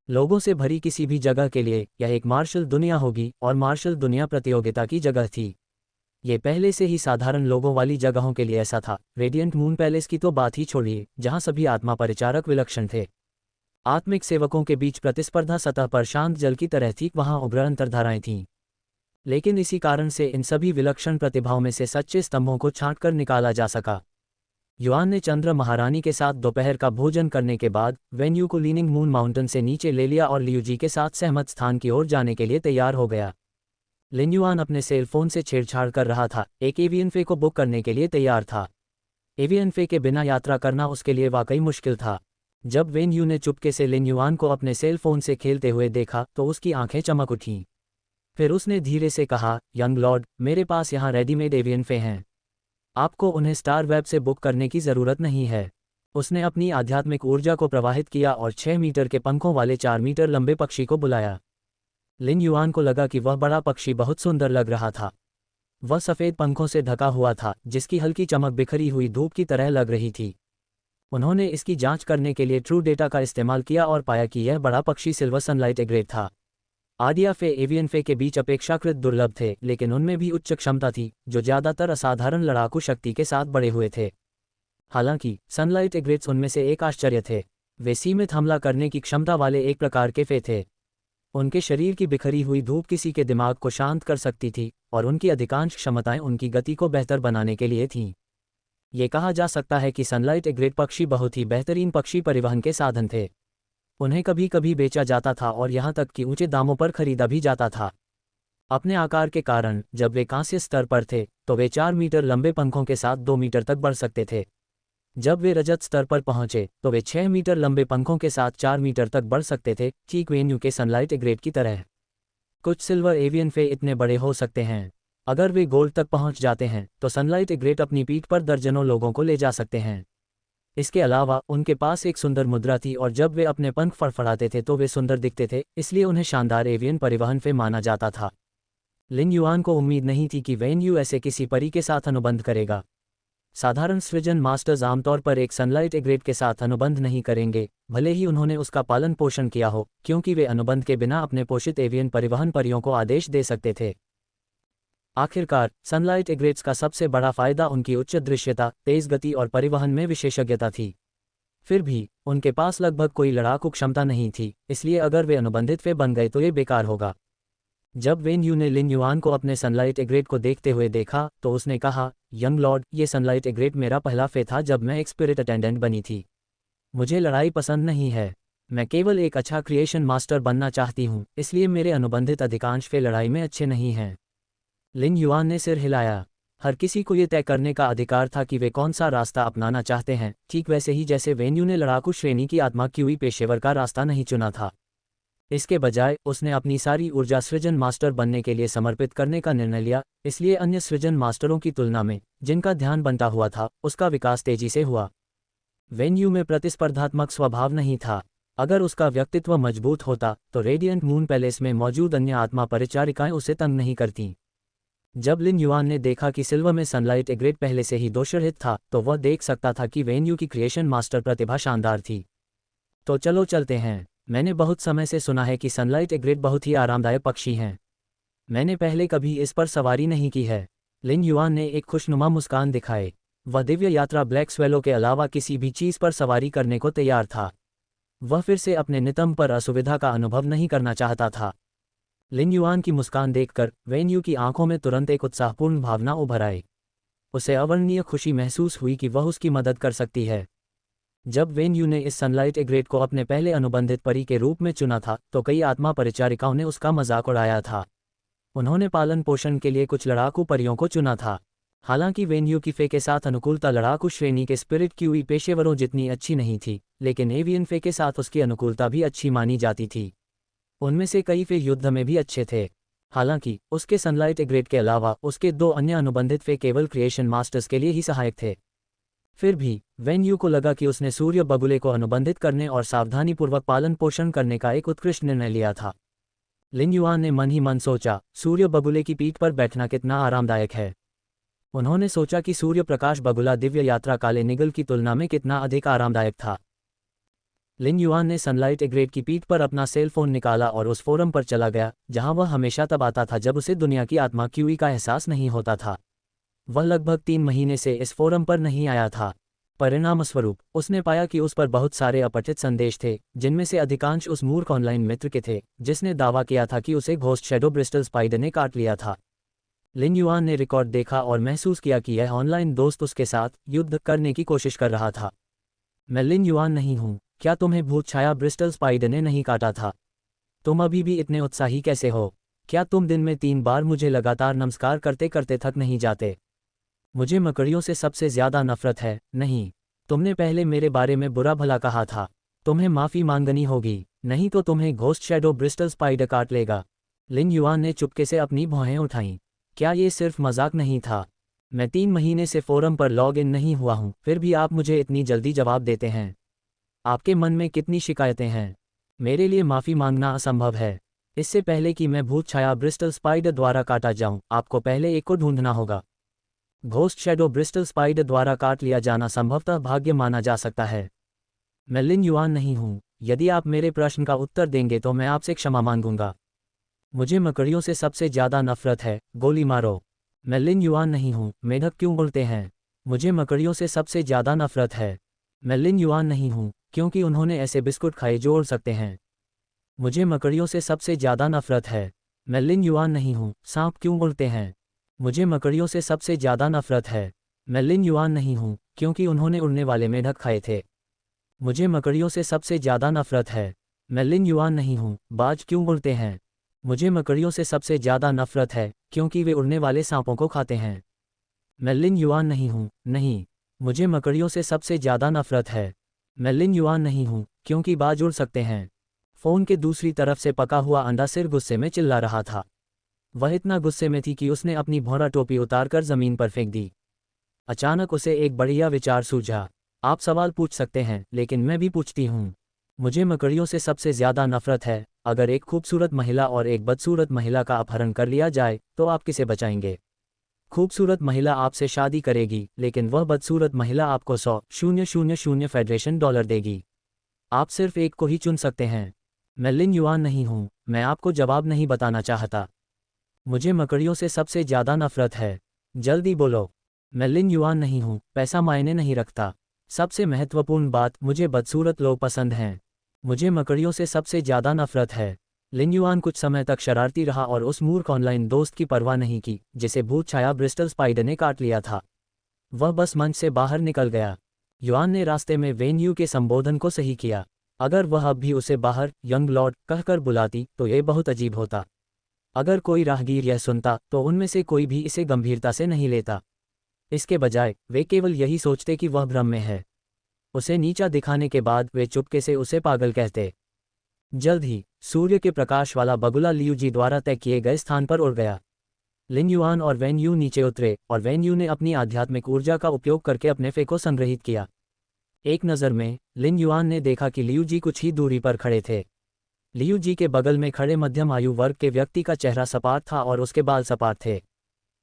Speaker 1: लोगों से भरी किसी भी जगह के लिए यह एक मार्शल दुनिया होगी, और मार्शल दुनिया प्रतियोगिता की जगह थी। ये पहले से ही साधारण लोगों वाली जगहों के लिए ऐसा था। रेडियंट मून पैलेस की तो बात ही छोड़िए, जहां सभी आत्मा परिचारक विलक्षण थे। आत्मिक सेवकों के बीच प्रतिस्पर्धा सतह पर शांत जल की तरह थी, वहां उग्र अंतर्धाराएं थीं। लेकिन इसी कारण से इन सभी विलक्षण प्रतिभाओं में से सच्चे स्तंभों को छांटकर निकाला जा सका। युआन ने चंद्र महारानी के साथ दोपहर का भोजन करने के बाद वेन यू को लीनिंग मून माउंटेन से नीचे ले लिया और लियू जी के साथ सहमत स्थान की ओर जाने के लिए तैयार हो गया। लिन युआन अपने सेल फोन से छेड़छाड़ कर रहा था, एक एवियन फे को बुक करने के लिए तैयार था। एवियन फे के बिना यात्रा करना उसके लिए वाकई मुश्किल था। जब वेन यू ने चुपके से लिन युआन को अपने सेल फोन से खेलते हुए देखा तो उसकी आंखें चमक उठीं। फिर उसने धीरे से कहा, यंग लॉर्ड, मेरे पास यहाँ रेडीमेड एवियन फे हैं। आपको उन्हें स्टार वेब से बुक करने की ज़रूरत नहीं है। उसने अपनी आध्यात्मिक ऊर्जा को प्रवाहित किया और 6 मीटर के पंखों वाले 4 मीटर लंबे पक्षी को बुलाया। लिन युआन को लगा कि वह बड़ा पक्षी बहुत सुंदर लग रहा था। वह सफ़ेद पंखों से ढका हुआ था, जिसकी हल्की चमक बिखरी हुई धूप की तरह लग रही थी। उन्होंने इसकी जांच करने के लिए ट्रू डेटा का इस्तेमाल किया और पाया कि यह बड़ा पक्षी सिल्वर सनलाइट एग्रेट था। आडिया फे एवियन फे के बीच अपेक्षाकृत दुर्लभ थे, लेकिन उनमें भी उच्च क्षमता थी, जो ज़्यादातर असाधारण लड़ाकू शक्ति के साथ बड़े हुए थे। हालांकि सनलाइट एग्रेट्स उनमें से एक आश्चर्य थे। वे सीमित हमला करने की क्षमता वाले एक प्रकार के फे थे। उनके शरीर की बिखरी हुई धूप किसी के दिमाग को शांत कर सकती थी, और उनकी अधिकांश क्षमताएं उनकी गति को बेहतर बनाने के लिए थीं। ये कहा जा सकता है कि सनलाइट एग्रेट पक्षी बहुत ही बेहतरीन पक्षी परिवहन के साधन थे। उन्हें कभी कभी बेचा जाता था और यहाँ तक कि ऊंचे दामों पर खरीदा भी जाता था। अपने आकार के कारण जब वे कांस्य स्तर पर थे तो वे 4 मीटर लंबे पंखों के साथ 2 मीटर तक बढ़ सकते थे। जब वे रजत स्तर पर पहुंचे तो वे 6 मीटर लंबे पंखों के साथ 4 मीटर तक बढ़ सकते थे, ठीक वेन यू के सनलाइट एग्रेट की तरह। कुछ सिल्वर एवियन फे इतने बड़े हो सकते हैं। अगर वे गोल्ड तक पहुंच जाते हैं तो सनलाइट एग्रेट अपनी पीठ पर दर्जनों लोगों को ले जा सकते हैं। इसके अलावा उनके पास एक सुंदर मुद्रा थी और जब वे अपने पंख फड़फड़ाते थे तो वे सुंदर दिखते थे, इसलिए उन्हें शानदार एवियन परिवहन वे माना जाता था। लिन युआन को उम्मीद नहीं थी कि वेन यू ऐसे किसी परी के साथ अनुबंध करेगा। साधारण सृजन मास्टर्स आमतौर पर एक सनलाइट एग्रेट के साथ अनुबंध नहीं करेंगे, भले ही उन्होंने उसका पालन पोषण किया हो, क्योंकि वे अनुबंध के बिना अपने पोषित एवियन परिवहन परियों को आदेश दे सकते थे। आखिरकार सनलाइट एग्रेट्स का सबसे बड़ा फायदा उनकी उच्च दृश्यता, तेज गति और परिवहन में विशेषज्ञता थी। फिर भी उनके पास लगभग कोई लड़ाकू क्षमता नहीं थी, इसलिए अगर वे अनुबंधित वे बन गए तो ये बेकार होगा। जब वेन यू ने लिन युआन को अपने सनलाइट एग्रेट को देखते हुए देखा तो उसने कहा, यंग लॉर्ड, ये सनलाइट एग्रेट मेरा पहला फे था जब मैं एक स्पिरिट अटेंडेंट बनी थी। मुझे लड़ाई पसंद नहीं है, मैं केवल एक अच्छा क्रिएशन मास्टर बनना चाहती हूँ, इसलिए मेरे अनुबंधित अधिकांश फे लड़ाई में अच्छे नहीं हैं। लिन युआन ने सिर हिलाया। हर किसी को ये तय करने का अधिकार था कि वे कौन सा रास्ता अपनाना चाहते हैं, ठीक वैसे ही जैसे वेन यू ने लड़ाकू श्रेणी की आत्मा क्यूई पेशेवर का रास्ता नहीं चुना था। इसके बजाय उसने अपनी सारी ऊर्जा सृजन मास्टर बनने के लिए समर्पित करने का निर्णय लिया, इसलिए अन्य सृजन मास्टरों की तुलना में, जिनका ध्यान बनता हुआ था, उसका विकास तेजी से हुआ। वेन यू में प्रतिस्पर्धात्मक स्वभाव नहीं था। अगर उसका व्यक्तित्व मजबूत होता तो रेडियंट मून पैलेस में मौजूद अन्य आत्मा परिचारिकाएं उसे तंग नहीं करतीं। जब लिन युआन ने देखा कि सिल्वर में सनलाइट एग्रेट पहले से ही दोषरहित था तो वह देख सकता था कि वेन यू की क्रिएशन मास्टर प्रतिभा शानदार थी। तो चलो चलते हैं। मैंने बहुत समय से सुना है कि सनलाइट एग्रेट बहुत ही आरामदायक पक्षी हैं। मैंने पहले कभी इस पर सवारी नहीं की है। लिन युआन ने एक खुशनुमा मुस्कान दिखाए। वह दिव्य यात्रा ब्लैक स्वेलो के अलावा किसी भी चीज़ पर सवारी करने को तैयार था। वह फिर से अपने नितंब पर असुविधा का अनुभव नहीं करना चाहता था। लिन युआन की मुस्कान देखकर वेन यू की आंखों में तुरंत एक उत्साहपूर्ण भावना उभर आई। उसे अवर्णनीय खुशी महसूस हुई कि वह उसकी मदद कर सकती है। जब वेन यू ने इस सनलाइट एग्रेट को अपने पहले अनुबंधित परी के रूप में चुना था तो कई आत्मा परिचारिकाओं ने उसका मजाक उड़ाया था। उन्होंने पालन पोषण के लिए कुछ लड़ाकू परियों को चुना था। हालांकि वेन यू की फे के साथ अनुकूलता लड़ाकू श्रेणी के स्पिरिट क्यूई पेशेवरों जितनी अच्छी नहीं थी, लेकिन एवियन फे के साथ उसकी अनुकूलता भी अच्छी मानी जाती थी। उनमें से कई फे युद्ध में भी अच्छे थे। हालांकि उसके सनलाइट एग्रेट के अलावा उसके 2 अन्य अनुबंधित फे केवल क्रिएशन मास्टर्स के लिए ही सहायक थे। फिर भी वेन यू को लगा कि उसने सूर्य बगुले को अनुबंधित करने और सावधानीपूर्वक पालन पोषण करने का एक उत्कृष्ट निर्णय लिया था। लिन युआन ने मन ही मन सोचा, सूर्य बगुले की पीठ पर बैठना कितना आरामदायक है। उन्होंने सोचा कि सूर्य प्रकाश बगुला दिव्य यात्रा काले निगल की तुलना में कितना अधिक आरामदायक था। लिन युआन ने सनलाइट एग्रेट की पीठ पर अपना सेल फोन निकाला और उस फोरम पर चला गया जहां वह हमेशा तब आता था जब उसे दुनिया की आत्मा क्यूई का एहसास नहीं होता था। वह लगभग 3 महीने से इस फोरम पर नहीं आया था। परिणामस्वरूप उसने पाया कि उस पर बहुत सारे अपठित संदेश थे, जिनमें से अधिकांश उस मूर्ख ऑनलाइन मित्र के थे जिसने दावा किया था कि उसे घोस्ट शैडो ब्रिस्टल स्पाइडर ने काट लिया था। लिन युआन ने रिकॉर्ड देखा और महसूस किया कि यह ऑनलाइन दोस्त उसके साथ युद्ध करने की कोशिश कर रहा था। मैं लिन युआन नहीं हूँ। क्या तुम्हें भूत छाया ब्रिस्टल स्पाइडर ने नहीं काटा था? तुम अभी भी इतने उत्साही कैसे हो? क्या तुम दिन में 3 बार मुझे लगातार नमस्कार करते करते थक नहीं जाते? मुझे मकड़ियों से सबसे ज्यादा नफरत है। नहीं, तुमने पहले मेरे बारे में बुरा भला कहा था। तुम्हें माफी मांगनी होगी, नहीं तो तुम्हें घोस्ट शैडो ब्रिस्टल स्पाइडर काट लेगा। लिन युआन ने चुपके से अपनी भौहें उठाईं। क्या ये सिर्फ मजाक नहीं था? मैं 3 महीने से फोरम पर लॉग इन नहीं हुआ हूं, फिर भी आप मुझे इतनी जल्दी जवाब देते हैं। आपके मन में कितनी शिकायतें हैं? मेरे लिए माफी मांगना असंभव है। इससे पहले कि मैं भूत छाया ब्रिस्टल स्पाइडर द्वारा काटा जाऊं, आपको पहले एक को ढूंढना होगा। घोस्ट शैडो ब्रिस्टल स्पाइडर द्वारा काट लिया जाना संभवतः भाग्य माना जा सकता है। मैं लिन युआन नहीं हूं। यदि आप मेरे प्रश्न का उत्तर देंगे तो मैं आपसे क्षमा मांगूंगा। मुझे मकड़ियों से सबसे ज्यादा नफरत है। गोली मारो। मैं लिन युआन नहीं हूं। मेढक क्यों उड़ते हैं? मुझे मकड़ियों से सबसे ज्यादा नफरत है। मैं लिन युआन नहीं हूं, क्योंकि उन्होंने ऐसे बिस्कुट खाए जो उड़ सकते हैं। मुझे मकड़ियों से सबसे ज्यादा नफरत है। मैं लिन युआन नहीं हूं। सांप क्यों उड़ते हैं? मुझे मकड़ियों से सबसे ज्यादा नफरत है। मैं लिन युआन नहीं हूं, क्योंकि उन्होंने उड़ने वाले मेढक खाए थे। मुझे मकड़ियों से सबसे ज्यादा नफरत है। मैं लिन युआन नहीं हूं। बाज क्यों उड़ते हैं? मुझे मकड़ियों से सबसे ज्यादा नफरत है, क्योंकि वे उड़ने वाले सांपों को खाते हैं। मैं लिन युआन नहीं हूं। नहीं, मुझे मकड़ियों से सबसे ज्यादा नफरत है। मैं लिन युआन नहीं हूं, क्योंकि बाज उड़ सकते हैं। फोन के दूसरी तरफ से पका हुआ अंडा सिर गुस्से में चिल्ला रहा था। वह इतना गुस्से में थी कि उसने अपनी भौरा टोपी उतारकर जमीन पर फेंक दी। अचानक उसे एक बढ़िया विचार सूझा। आप सवाल पूछ सकते हैं, लेकिन मैं भी पूछती हूँ। मुझे मकड़ियों से सबसे ज़्यादा नफरत है। अगर एक खूबसूरत महिला और एक बदसूरत महिला का अपहरण कर लिया जाए तो आप किसे बचाएंगे? खूबसूरत महिला आपसे शादी करेगी, लेकिन वह बदसूरत महिला आपको 100,000 फेडरेशन डॉलर देगी। आप सिर्फ एक को ही चुन सकते हैं। मैं लिन युआन नहीं हूँ, मैं आपको जवाब नहीं बताना चाहता। मुझे मकड़ियों से सबसे ज़्यादा नफरत है। जल्दी बोलो। मैं लिन युआन नहीं हूँ, पैसा मायने नहीं रखता। सबसे महत्वपूर्ण बात, मुझे बदसूरत लोग पसंद हैं। मुझे मकड़ियों से सबसे ज़्यादा नफरत है। लिन युआन कुछ समय तक शरारती रहा और उस मूर्ख ऑनलाइन दोस्त की परवाह नहीं की, जिसे भूत छाया ब्रिस्टल स्पाइडर ने काट लिया था। वह बस मंच से बाहर निकल गया। युआन ने रास्ते में वेन यू के संबोधन को सही किया। अगर वह अब भी उसे बाहर यंग लॉर्ड कहकर बुलाती तो ये बहुत अजीब होता। अगर कोई राहगीर यह सुनता तो उनमें से कोई भी इसे गंभीरता से नहीं लेता। इसके बजाय वे केवल यही सोचते कि वह भ्रम में है। उसे नीचा दिखाने के बाद वे चुपके से उसे पागल कहते। जल्द ही सूर्य के प्रकाश वाला बगुला लियू जी द्वारा तय किए गए स्थान पर उड़ गया। लिन युआन और वैन यू नीचे उतरे और वैन यू ने अपनी आध्यात्मिक ऊर्जा का उपयोग करके अपने फे को संग्रहित किया। एक नज़र में लिन युआन ने देखा कि लियू जी कुछ ही दूरी पर खड़े थे। लियू जी के बगल में खड़े मध्यम आयु वर्ग के व्यक्ति का चेहरा सपाट था और उसके बाल सपाट थे।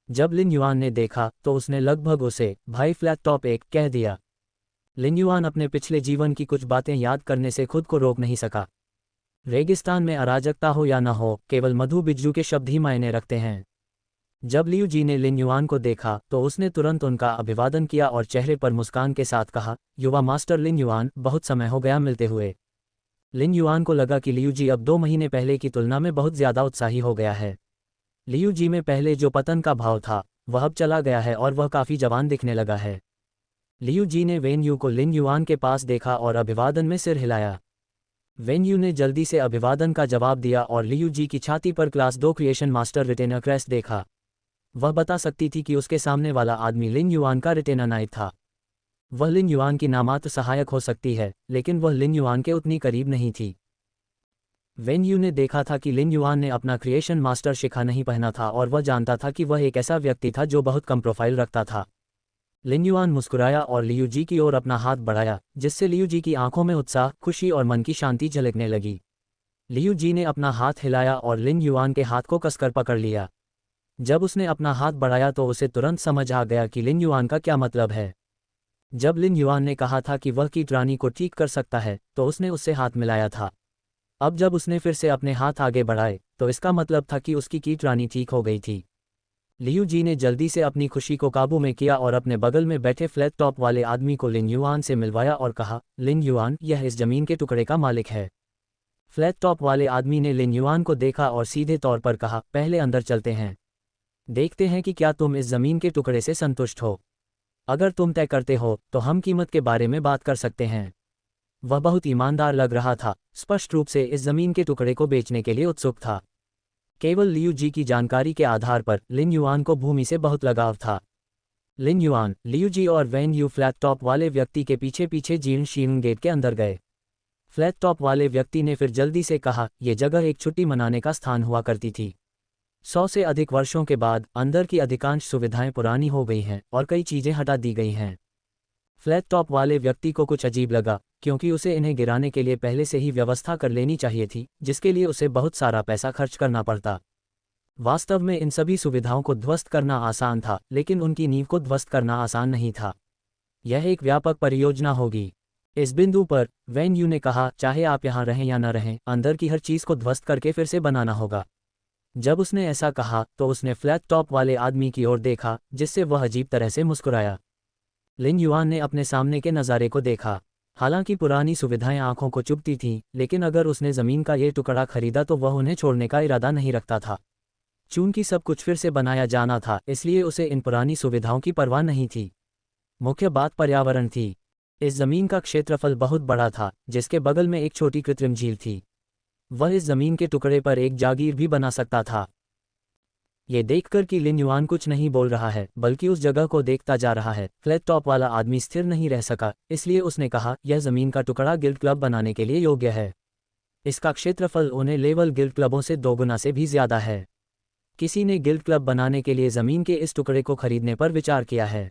Speaker 1: जब लिन युआन ने देखा तो उसने लगभग उसे भाई फ्लैट टॉप एक कह दिया। लिन युआन अपने पिछले जीवन की कुछ बातें याद करने से खुद को रोक नहीं सका। रेगिस्तान में अराजकता हो या न हो, केवल मधु बिज्जू के शब्द ही मायने रखते हैं। जब लियू जी ने लिन युआन को देखा तो उसने तुरंत उनका अभिवादन किया और चेहरे पर मुस्कान के साथ कहा, युवा मास्टर लिन युआन, बहुत समय हो गया मिलते हुए। लिन युआन को लगा कि लियू जी अब 2 महीने पहले की तुलना में बहुत ज़्यादा उत्साही हो गया है। लियू जी में पहले जो पतन का भाव था वह अब चला गया है और वह काफ़ी जवान दिखने लगा है। लियू जी ने वेन यू को लिन युआन के पास देखा और अभिवादन में सिर हिलाया। वेन यू ने जल्दी से अभिवादन का जवाब दिया और लियू जी की छाती पर class 2 creation master retainer crest देखा। वह बता सकती थी कि उसके सामने वाला आदमी लिन युआन का रिटेनर नाइट था। वह लिन युआन की नामात्र सहायक हो सकती है, लेकिन वह लिन युआन के उतनी करीब नहीं थी। वेन यू ने देखा था कि लिन युआन ने अपना क्रिएशन मास्टर शिखा नहीं पहना था और वह जानता था कि वह एक ऐसा व्यक्ति था जो बहुत कम प्रोफाइल रखता था। लिन युआन मुस्कुराया और लियू जी की ओर अपना हाथ बढ़ाया, जिससे लियू जी की आंखों में उत्साह, खुशी और मन की शांति झलकने लगी। लियू जी ने अपना हाथ हिलाया और लिन युआन के हाथ को कसकर पकड़ लिया। जब उसने अपना हाथ बढ़ाया तो उसे तुरंत समझ आ गया कि लिन युआन का क्या मतलब है। जब लिन युआन ने कहा था कि वह कीट रानी को ठीक कर सकता है तो उसने उससे हाथ मिलाया था। अब जब उसने फिर से अपने हाथ आगे बढ़ाए तो इसका मतलब था कि उसकी कीट रानी ठीक हो गई थी। लियू जी ने जल्दी से अपनी खुशी को काबू में किया और अपने बगल में बैठे फ्लैट टॉप वाले आदमी को लिन युआन से मिलवाया और कहा, लिन युआन, यह इस जमीन के टुकड़े का मालिक है। फ्लैट टॉप वाले आदमी ने लिन युआन को देखा और सीधे तौर पर कहा, पहले अंदर चलते हैं। देखते हैं कि क्या तुम इस जमीन के टुकड़े से संतुष्ट हो। अगर तुम तय करते हो तो हम कीमत के बारे में बात कर सकते हैं। वह बहुत ईमानदार लग रहा था, स्पष्ट रूप से इस जमीन के टुकड़े को बेचने के लिए उत्सुक था। केवल लियू जी की जानकारी के आधार पर लिन युआन को भूमि से बहुत लगाव था। लिन युआन, लियू जी और वैन यू फ्लैट टॉप वाले व्यक्ति के पीछे पीछे जीर्ण शीर्ण गेट के अंदर गए। फ्लैट टॉप वाले व्यक्ति ने फिर जल्दी से कहा, यह जगह एक छुट्टी मनाने का स्थान हुआ करती थी। 100 से अधिक वर्षों के बाद अंदर की अधिकांश सुविधाएं पुरानी हो गई हैं और कई चीजें हटा दी गई हैं। फ्लैट टॉप वाले व्यक्ति को कुछ अजीब लगा, क्योंकि उसे इन्हें गिराने के लिए पहले से ही व्यवस्था कर लेनी चाहिए थी, जिसके लिए उसे बहुत सारा पैसा खर्च करना पड़ता। वास्तव में इन सभी सुविधाओं को ध्वस्त करना आसान था, लेकिन उनकी नींव को ध्वस्त करना आसान नहीं था। यह एक व्यापक परियोजना होगी। इस बिंदु पर वैन यू ने कहा, चाहे आप यहाँ रहें या न रहें, अंदर की हर चीज़ को ध्वस्त करके फिर से बनाना होगा। जब उसने ऐसा कहा तो उसने फ्लैट टॉप वाले आदमी की ओर देखा, जिससे वह अजीब तरह से मुस्कुराया। लिन युआन ने अपने सामने के नज़ारे को देखा। हालांकि पुरानी सुविधाएं आंखों को चुभती थीं, लेकिन अगर उसने ज़मीन का ये टुकड़ा खरीदा तो वह उन्हें छोड़ने का इरादा नहीं रखता था। चूंकि सब कुछ फिर से बनाया जाना था, इसलिए उसे इन पुरानी सुविधाओं की परवाह नहीं थी। मुख्य बात पर्यावरण थी। इस जमीन का क्षेत्रफल बहुत बड़ा था, जिसके बगल में एक छोटी कृत्रिम झील थी। वह इस जमीन के टुकड़े पर एक जागीर भी बना सकता था। ये देखकर कि लिन युआन कुछ नहीं बोल रहा है, बल्कि उस जगह को देखता जा रहा है, फ्लैट टॉप वाला आदमी स्थिर नहीं रह सका, इसलिए उसने कहा, यह जमीन का टुकड़ा गिल्ड क्लब बनाने के लिए योग्य है। इसका क्षेत्रफल उन्हें लेवल गिल्ड क्लबों से 2 गुना से भी ज्यादा है। किसी ने गिल्ड क्लब बनाने के लिए जमीन के इस टुकड़े को खरीदने पर विचार किया है।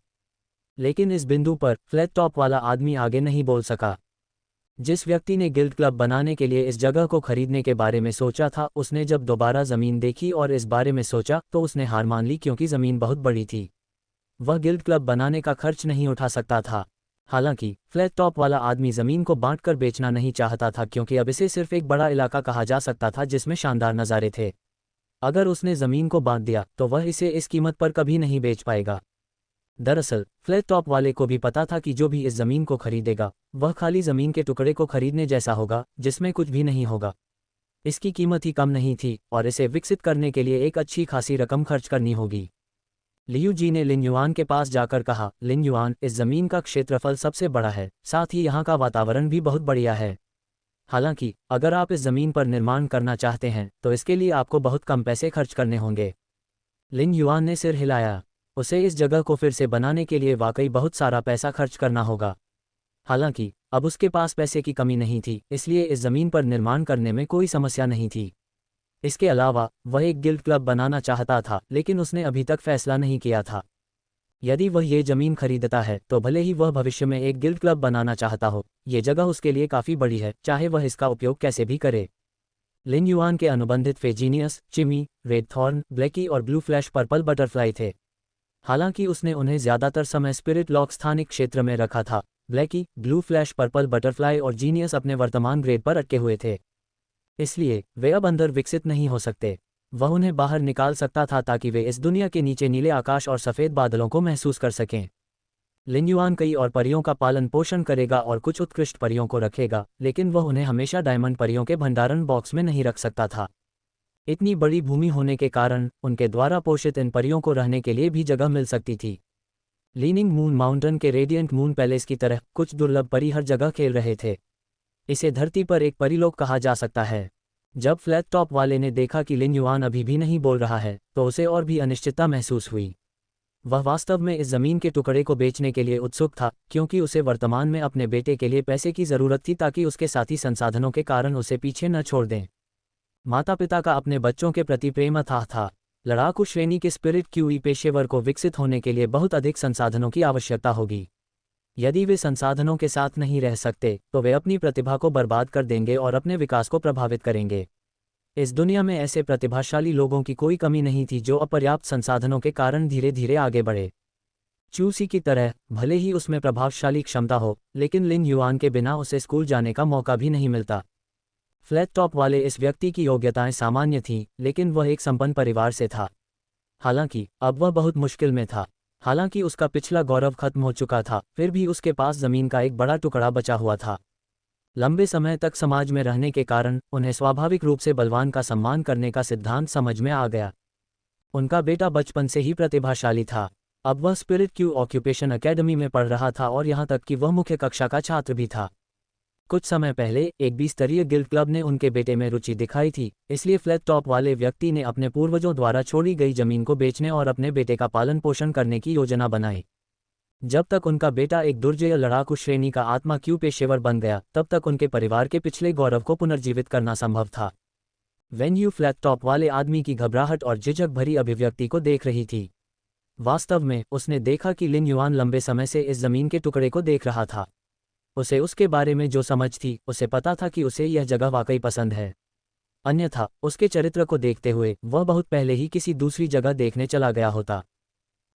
Speaker 1: लेकिन इस बिंदु पर फ्लैट टॉप वाला आदमी आगे नहीं बोल सका। जिस व्यक्ति ने गिल्ड क्लब बनाने के लिए इस जगह को खरीदने के बारे में सोचा था, उसने जब दोबारा ज़मीन देखी और इस बारे में सोचा तो उसने हार मान ली, क्योंकि ज़मीन बहुत बड़ी थी। वह गिल्ड क्लब बनाने का खर्च नहीं उठा सकता था। हालांकि फ्लैट टॉप वाला आदमी ज़मीन को बांटकर बेचना नहीं चाहता था, क्योंकि अब इसे सिर्फ एक बड़ा इलाका कहा जा सकता था जिसमें शानदार नज़ारे थे। अगर उसने ज़मीन को बांट दिया तो वह इसे इस कीमत पर कभी नहीं बेच पाएगा। दरअसल फ्लैट टॉप वाले को भी पता था कि जो भी इस ज़मीन को खरीदेगा वह खाली ज़मीन के टुकड़े को खरीदने जैसा होगा जिसमें कुछ भी नहीं होगा। इसकी कीमत ही कम नहीं थी और इसे विकसित करने के लिए एक अच्छी खासी रकम खर्च करनी होगी। लियू जी ने लिन युआन के पास जाकर कहा, लिन युआन, इस ज़मीन का क्षेत्रफल सबसे बड़ा है, साथ ही यहाँ का वातावरण भी बहुत बढ़िया है। हालांकि अगर आप इस ज़मीन पर निर्माण करना चाहते हैं तो इसके लिए आपको बहुत कम पैसे खर्च करने होंगे। लिन युआन ने सिर हिलाया। उसे इस जगह को फिर से बनाने के लिए वाकई बहुत सारा पैसा खर्च करना होगा। हालांकि अब उसके पास पैसे की कमी नहीं थी, इसलिए इस ज़मीन पर निर्माण करने में कोई समस्या नहीं थी। इसके अलावा वह एक गिल्ड क्लब बनाना चाहता था, लेकिन उसने अभी तक फैसला नहीं किया था। यदि वह ये ज़मीन खरीदता है तो भले ही वह भविष्य में एक गिल्ड क्लब बनाना चाहता हो, ये जगह उसके लिए काफ़ी बड़ी है, चाहे वह इसका उपयोग कैसे भी करे। लिन युआन के अनुबंधित फेजीनियस, चिमी, रेड थॉर्न, ब्लैकी और ब्लू फ्लैश पर्पल बटरफ्लाई थे। हालांकि उसने उन्हें ज़्यादातर समय स्पिरिट लॉक स्थानिक क्षेत्र में रखा था। Blackie, blue flash, purple butterfly और जीनियस अपने वर्तमान ग्रेड पर अटके हुए थे, इसलिए वे अब अंदर विकसित नहीं हो सकते। वह उन्हें बाहर निकाल सकता था ताकि वे इस दुनिया के नीचे नीले आकाश और सफ़ेद बादलों को महसूस कर सकें। लिन युआन कई और परियों का पालन पोषण करेगा और कुछ उत्कृष्ट परियों को रखेगा, लेकिन वह उन्हें हमेशा डायमंड परियों के भंडारण बॉक्स में नहीं रख सकता था। इतनी बड़ी भूमि होने के कारण उनके द्वारा पोषित इन परियों को रहने के लिए भी जगह मिल सकती थी। लीनिंग मून माउंटेन के रेडिएंट मून पैलेस की तरह कुछ दुर्लभ परी हर जगह खेल रहे थे। इसे धरती पर एक परिलोक कहा जा सकता है। जब फ्लैट टॉप वाले ने देखा कि लिन युआन अभी भी नहीं बोल रहा है तो उसे और भी अनिश्चितता महसूस हुई। वह वास्तव में इस ज़मीन के टुकड़े को बेचने के लिए उत्सुक था, क्योंकि उसे वर्तमान में अपने बेटे के लिए पैसे की ज़रूरत थी ताकि उसके साथी संसाधनों के कारण उसे पीछे न छोड़ दें। माता पिता का अपने बच्चों के प्रति प्रेम अथाह था। लड़ाकू श्रेणी के स्पिरिट क्यूई पेशेवर को विकसित होने के लिए बहुत अधिक संसाधनों की आवश्यकता होगी। यदि वे संसाधनों के साथ नहीं रह सकते तो वे अपनी प्रतिभा को बर्बाद कर देंगे और अपने विकास को प्रभावित करेंगे। इस दुनिया में ऐसे प्रतिभाशाली लोगों की कोई कमी नहीं थी जो अपर्याप्त संसाधनों के कारण धीरे धीरे आगे बढ़े। चूसी की तरह, भले ही उसमें प्रभावशाली क्षमता हो, लेकिन लिन युआन के बिना उसे स्कूल जाने का मौका भी नहीं मिलता। फ्लैट टॉप वाले इस व्यक्ति की योग्यताएं सामान्य थीं, लेकिन वह एक संपन्न परिवार से था। हालांकि अब वह बहुत मुश्किल में था। हालांकि उसका पिछला गौरव खत्म हो चुका था, फिर भी उसके पास ज़मीन का एक बड़ा टुकड़ा बचा हुआ था। लंबे समय तक समाज में रहने के कारण उन्हें स्वाभाविक रूप से बलवान का सम्मान करने का सिद्धांत समझ में आ गया। उनका बेटा बचपन से ही प्रतिभाशाली था। अब वह स्पिरिट क्यू ऑक्यूपेशन अकेडमी में पढ़ रहा था और यहाँ तक कि वह मुख्य कक्षा का छात्र भी था। कुछ समय पहले एक 20 स्तरीय गिल्ड क्लब ने उनके बेटे में रुचि दिखाई थी, इसलिए फ्लैट टॉप वाले व्यक्ति ने अपने पूर्वजों द्वारा छोड़ी गई जमीन को बेचने और अपने बेटे का पालन पोषण करने की योजना बनाई। जब तक उनका बेटा एक दुर्जय लड़ाकू श्रेणी का आत्मा क्यू पेशेवर बन गया, तब तक उनके परिवार के पिछले गौरव को पुनर्जीवित करना संभव था। वेन्यू फ्लैट टॉप वाले आदमी की घबराहट और झिझक भरी अभिव्यक्ति को देख रही थी। वास्तव में उसने देखा कि लिन युआन लंबे समय से इस जमीन के टुकड़े को देख रहा था। उसे उसके बारे में जो समझ थी, उसे पता था कि उसे यह जगह वाकई पसंद है। अन्यथा उसके चरित्र को देखते हुए वह बहुत पहले ही किसी दूसरी जगह देखने चला गया होता।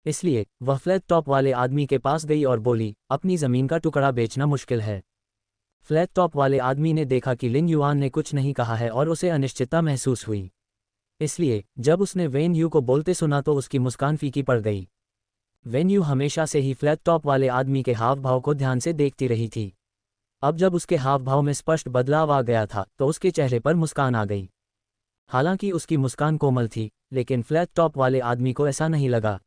Speaker 1: इसलिए वह फ्लैट टॉप वाले आदमी के पास गई और बोली, अपनी ज़मीन का टुकड़ा बेचना मुश्किल है। फ्लैट टॉप वाले आदमी ने देखा कि लिन युआन ने कुछ नहीं कहा है और उसे अनिश्चितता महसूस हुई। इसलिए जब उसने वेन यू को बोलते सुना तो उसकी मुस्कान फीकी पड़ गई। वेन यू हमेशा से ही फ्लैट टॉप वाले आदमी के हाव भाव को ध्यान से देखती रही थी। अब जब उसके हाव भाव में स्पष्ट बदलाव आ गया था तो उसके चेहरे पर मुस्कान आ गई। हालांकि उसकी मुस्कान कोमल थी, लेकिन फ्लैट टॉप वाले आदमी को ऐसा नहीं लगा।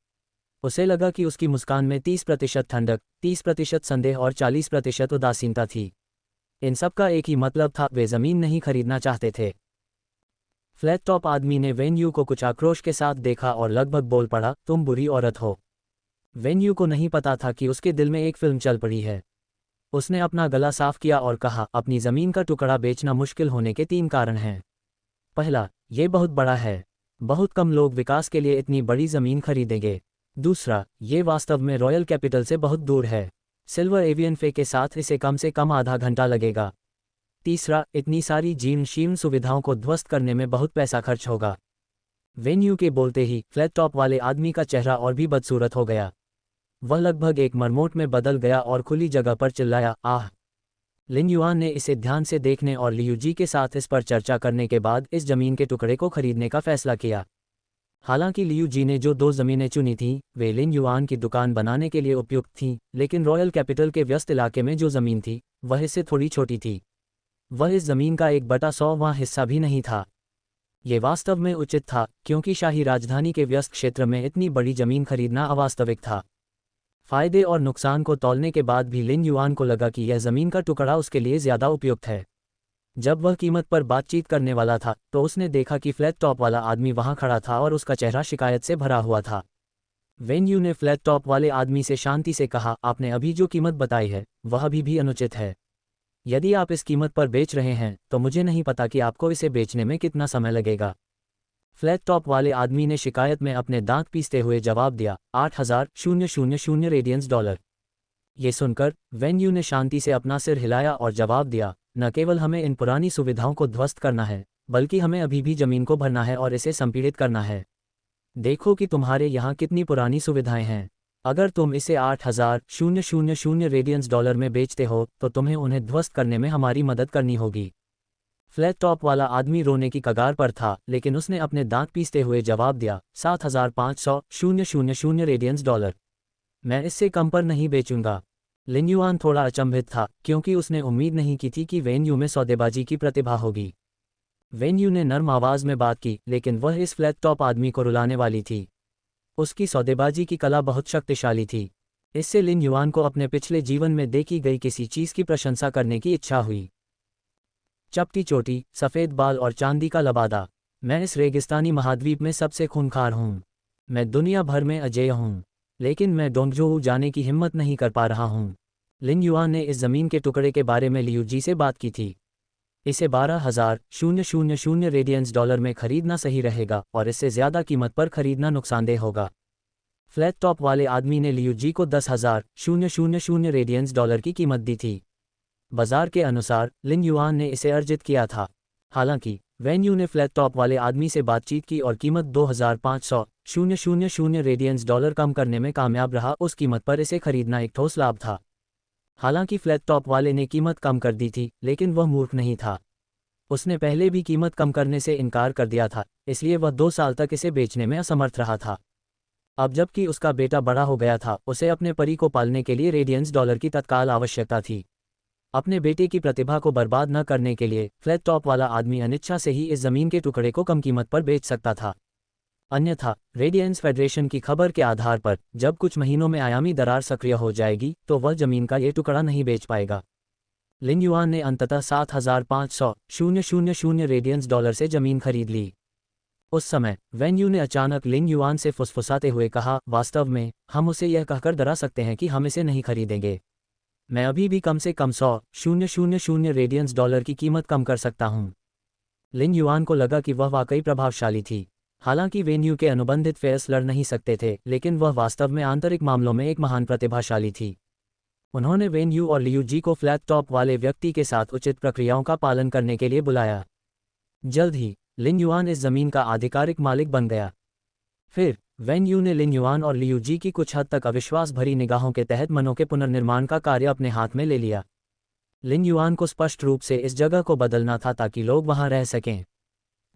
Speaker 1: उसे लगा कि उसकी मुस्कान में 30% ठंडक, 30% संदेह और 40% उदासीनता थी। इन सब का एक ही मतलब था, वे ज़मीन नहीं खरीदना चाहते थे। फ्लैट टॉप आदमी ने वेन यू को कुछ आक्रोश के साथ देखा और लगभग बोल पड़ा, तुम बुरी औरत हो। वेन यू को नहीं पता था कि उसके दिल में एक फिल्म चल पड़ी है। उसने अपना गला साफ किया और कहा, अपनी ज़मीन का टुकड़ा बेचना मुश्किल होने के 3 कारण हैं। पहला, ये बहुत बड़ा है। बहुत कम लोग विकास के लिए इतनी बड़ी ज़मीन खरीदेंगे। दूसरा, ये वास्तव में रॉयल कैपिटल से बहुत दूर है। सिल्वर एवियन फे के साथ इसे कम से कम आधा घंटा लगेगा। तीसरा, इतनी सारी जीर्ण शीर्ण सुविधाओं को ध्वस्त करने में बहुत पैसा खर्च होगा। वेन्यू के बोलते ही फ्लैट टॉप वाले आदमी का चेहरा और भी बदसूरत हो गया। वह लगभग एक मरमोट में बदल गया और खुली जगह पर चिल्लाया, आह। लिन युआन ने इसे ध्यान से देखने और लियू जी के साथ इस पर चर्चा करने के बाद इस जमीन के टुकड़े को खरीदने का फैसला किया। हालांकि लियू जी ने जो 2 जमीनें चुनी थीं, वे लिन युआन की दुकान बनाने के लिए उपयुक्त थीं, लेकिन रॉयल कैपिटल के व्यस्त इलाके में जो ज़मीन थी, वह इससे थोड़ी छोटी थी। वह इस ज़मीन का 1/100वां हिस्सा भी नहीं था। ये वास्तव में उचित था, क्योंकि शाही राजधानी के व्यस्त क्षेत्र में इतनी बड़ी ज़मीन खरीदना अवास्तविक था। फायदे और नुकसान को तौलने के बाद भी लिन युआन को लगा कि यह ज़मीन का टुकड़ा उसके लिए ज़्यादा उपयुक्त है। जब वह कीमत पर बातचीत करने वाला था, तो उसने देखा कि फ्लैट टॉप वाला आदमी वहां खड़ा था और उसका चेहरा शिकायत से भरा हुआ था। वेन्यू ने फ्लैट टॉप वाले आदमी से शांति से कहा, आपने अभी जो कीमत बताई है, वह अभी भी अनुचित है। यदि आप इस कीमत पर बेच रहे हैं, तो मुझे नहीं पता कि आपको इसे बेचने में कितना समय लगेगा। फ्लैट टॉप वाले आदमी ने शिकायत में अपने दांत पीसते हुए जवाब दिया, 8,000 रेडियंस डॉलर। ये सुनकर वेन्यू ने शांति से अपना सिर हिलाया और जवाब दिया, न केवल हमें इन पुरानी सुविधाओं को ध्वस्त करना है, बल्कि हमें अभी भी जमीन को भरना है और इसे संपीड़ित करना है। देखो कि तुम्हारे यहाँ कितनी पुरानी सुविधाएं हैं। अगर तुम इसे 8,000 रेडियंस डॉलर में बेचते हो, तो तुम्हें उन्हें ध्वस्त करने में हमारी मदद करनी होगी। फ्लैट टॉप वाला आदमी रोने की कगार पर था, लेकिन उसने अपने दांत पीसते हुए जवाब दिया, 7,500 रेडियंस डॉलर। मैं इससे कम पर नहीं बेचूंगा। लिन युआन थोड़ा अचंभित था, क्योंकि उसने उम्मीद नहीं की थी कि वेन्यू में सौदेबाजी की प्रतिभा होगी। वेन्यू ने नर्म आवाज में बात की, लेकिन वह इस फ्लैट टॉप आदमी को रुलाने वाली थी। उसकी सौदेबाजी की कला बहुत शक्तिशाली थी। इससे लिन युआन को अपने पिछले जीवन में देखी गई किसी चीज की प्रशंसा करने की इच्छा हुई। चपटी चोटी, सफ़ेद बाल और चांदी का लबादा। मैं इस रेगिस्तानी महाद्वीप में सबसे खूंखार हूँ। मैं दुनिया भर में अजेय हूँ, लेकिन मैं डोंगजोऊ जाने की हिम्मत नहीं कर पा रहा हूँ। लिन युआन ने इस ज़मीन के टुकड़े के बारे में लियू जी से बात की थी। इसे 12,000 रेडियंस डॉलर में खरीदना सही रहेगा और इससे ज़्यादा कीमत पर खरीदना नुकसानदेह होगा। फ्लैट टॉप वाले आदमी ने लियू जी को 10,000 रेडियंस डॉलर की कीमत दी थी। बाजार के अनुसार लिन युआन ने इसे अर्जित किया था। हालांकि वेन्यू ने फ्लैट टॉप वाले आदमी से बातचीत की और कीमत 2,500 रेडियंस डॉलर कम करने में कामयाब रहा। उस कीमत पर इसे खरीदना एक ठोस लाभ था। हालांकि फ्लैट टॉप वाले ने कीमत कम कर दी थी, लेकिन वह मूर्ख नहीं था। उसने पहले भी कीमत कम करने से इनकार कर दिया था, इसलिए वह 2 साल तक इसे बेचने में असमर्थ रहा था। अब जबकि उसका बेटा बड़ा हो गया था, उसे अपने परी को पालने के लिए रेडियंस डॉलर की तत्काल आवश्यकता थी। अपने बेटे की प्रतिभा को बर्बाद न करने के लिए फ्लैट टॉप वाला आदमी अनिच्छा से ही इस जमीन के टुकड़े को कम कीमत पर बेच सकता था। अन्यथा रेडियंस फेडरेशन की खबर के आधार पर जब कुछ महीनों में आयामी दरार सक्रिय हो जाएगी, तो वह जमीन का ये टुकड़ा नहीं बेच पाएगा। लिन युआन ने अंततः 7,500 रेडियंस डॉलर से जमीन खरीद ली। उस समय वेन्यू ने अचानक लिन युआन से फुसफुसाते हुए कहा, वास्तव में हम उसे यह कहकर डरा सकते हैं कि हम इसे नहीं खरीदेंगे। मैं अभी भी कम से कम 100,000 रेडियंस डॉलर की कीमत कम कर सकता हूँ। लिन युआन को लगा कि वह वाकई प्रभावशाली थी। हालांकि वेन्यू के अनुबंधित फेयर्स लड़ नहीं सकते थे, लेकिन वह वास्तव में आंतरिक मामलों में एक महान प्रतिभाशाली थी। उन्होंने वेन्यू और लियू जी को फ्लैट टॉप वाले व्यक्ति के साथ उचित प्रक्रियाओं का पालन करने के लिए बुलाया। जल्द ही लिन युआन इस जमीन का आधिकारिक मालिक बन गया। फिर वेन्यू ने लिन युआन और लियू जी की कुछ हद तक अविश्वास भरी निगाहों के तहत मनों के पुनर्निर्माण का कार्य अपने हाथ में ले लिया। लिन युआन को स्पष्ट रूप से इस जगह को बदलना था ताकि लोग वहां रह सकें।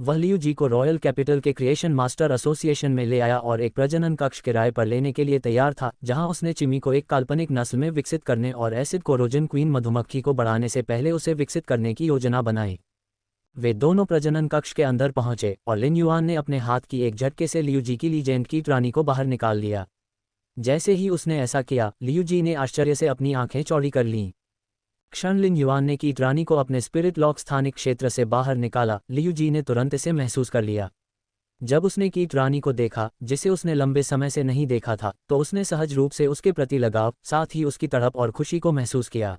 Speaker 1: वह लियू जी को रॉयल कैपिटल के क्रिएशन मास्टर एसोसिएशन में ले आया और एक प्रजनन कक्ष किराए पर लेने के लिए तैयार था, जहां उसने चिमी को एक काल्पनिक नस्ल में विकसित करने और एसिड कोरोजन क्वीन मधुमक्खी को बढ़ाने से पहले उसे विकसित करने की योजना बनाई। वे दोनों प्रजनन कक्ष के अंदर पहुंचे और लिन युआन ने अपने हाथ की एक झटके से लियू जी की लीजेंड कीट रानी को बाहर निकाल लिया। जैसे ही उसने ऐसा किया, लियू जी ने आश्चर्य से अपनी आंखें चौड़ी कर लीं। क्षण लिन युआन ने कीट रानी को अपने स्पिरिट लॉक स्थानिक क्षेत्र से बाहर निकाला। लियू जी ने तुरंत इसे महसूस कर लिया। जब उसने कीट रानी को देखा, जिसे उसने लंबे समय से नहीं देखा था, तो उसने सहज रूप से उसके प्रति लगाव, साथ ही उसकी तड़प और खुशी को महसूस किया।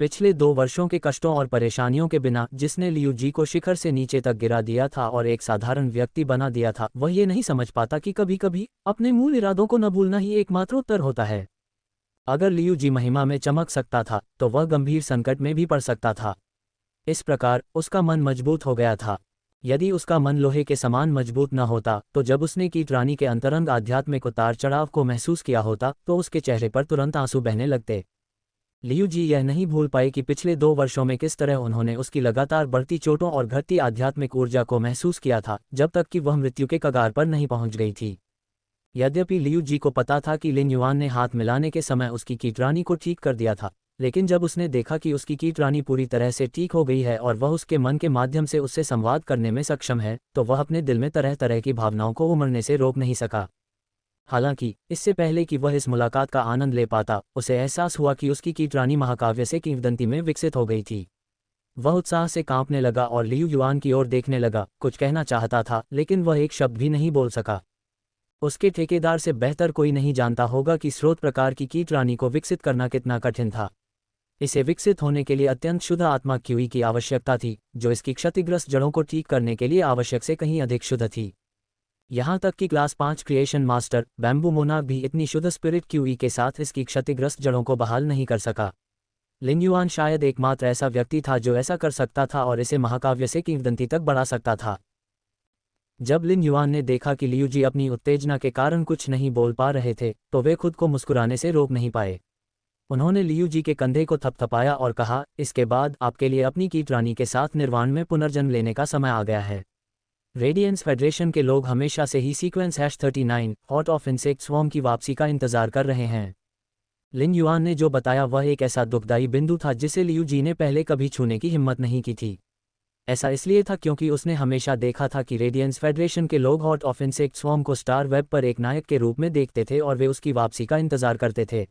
Speaker 1: पिछले 2 वर्षों के कष्टों और परेशानियों के बिना जिसने लियू जी को शिखर से नीचे तक गिरा दिया था और एक साधारण व्यक्ति बना दिया था, वह ये नहीं समझ पाता कि कभी कभी अपने मूल इरादों को न भूलना ही एकमात्र उत्तर होता है। अगर लियू जी महिमा में चमक सकता था तो वह गंभीर संकट में भी पड़ सकता था। इस प्रकार उसका मन मजबूत हो गया था। यदि उसका मन लोहे के समान मजबूत न होता तो जब उसने कीट रानी के अंतरंग आध्यात्मिक उतार चढ़ाव को महसूस किया होता तो उसके चेहरे पर तुरंत आंसू बहने लगते। लियू जी यह नहीं भूल पाए कि पिछले 2 वर्षों में किस तरह उन्होंने उसकी लगातार बढ़ती चोटों और घटती आध्यात्मिक ऊर्जा को महसूस किया था, जब तक कि वह मृत्यु के कगार पर नहीं पहुंच गई थी। यद्यपि लियू जी को पता था कि लिन युआन ने हाथ मिलाने के समय उसकी कीटरानी को ठीक कर दिया था, लेकिन जब उसने देखा कि उसकी कीटरानी पूरी तरह से ठीक हो गई है और वह उसके मन के माध्यम से उससे संवाद करने में सक्षम है, तो वह अपने दिल में तरह तरह की भावनाओं को उमड़ने से रोक नहीं सका। हालांकि इससे पहले कि वह इस मुलाकात का आनंद ले पाता, उसे एहसास हुआ कि उसकी कीटरानी महाकाव्य से किंवदंती में विकसित हो गई थी। वह उत्साह से कांपने लगा और लियू युआन की ओर देखने लगा, कुछ कहना चाहता था लेकिन वह एक शब्द भी नहीं बोल सका। उसके ठेकेदार से बेहतर कोई नहीं जानता होगा कि स्रोत प्रकार की कीटरानी को विकसित करना कितना कठिन था। इसे विकसित होने के लिए अत्यंत शुद्ध आत्मा क्यूई की आवश्यकता थी, जो इसकी क्षतिग्रस्त जड़ों को ठीक करने के लिए आवश्यक से कहीं अधिक शुद्ध थी। यहाँ तक कि class 5 creation master bamboo monarch भी इतनी शुद्ध स्पिरिट क्यूई के साथ इसकी क्षतिग्रस्त जड़ों को बहाल नहीं कर सका। लिन युआन शायद एकमात्र ऐसा व्यक्ति था जो ऐसा कर सकता था और इसे महाकाव्य से किंवदंती तक बढ़ा सकता था। जब लिन युआन ने देखा कि लियू जी अपनी उत्तेजना के कारण कुछ नहीं बोल पा रहे थे, तो वे खुद को मुस्कुराने से रोक नहीं पाए। उन्होंने लियू जी के कंधे को थपथपाया और कहा, इसके बाद आपके लिए अपनी कीटरानी के साथ निर्वाण में पुनर्जन्म लेने का समय आ गया है। रेडियंस फेडरेशन के लोग हमेशा से ही sequence #39 hot of insect swarm की वापसी का इंतजार कर रहे हैं। लिन युआन ने जो बताया वह एक ऐसा दुखदाई बिंदु था जिसे लियू जी ने पहले कभी छूने की हिम्मत नहीं की थी। ऐसा इसलिए था क्योंकि उसने हमेशा देखा था कि रेडियंस फेडरेशन के लोग हॉट ऑफ इंसेक्ट स्वॉर्म को स्टार वेब पर एक नायक के रूप में देखते थे और वे उसकी वापसी का इंतजार करते थे।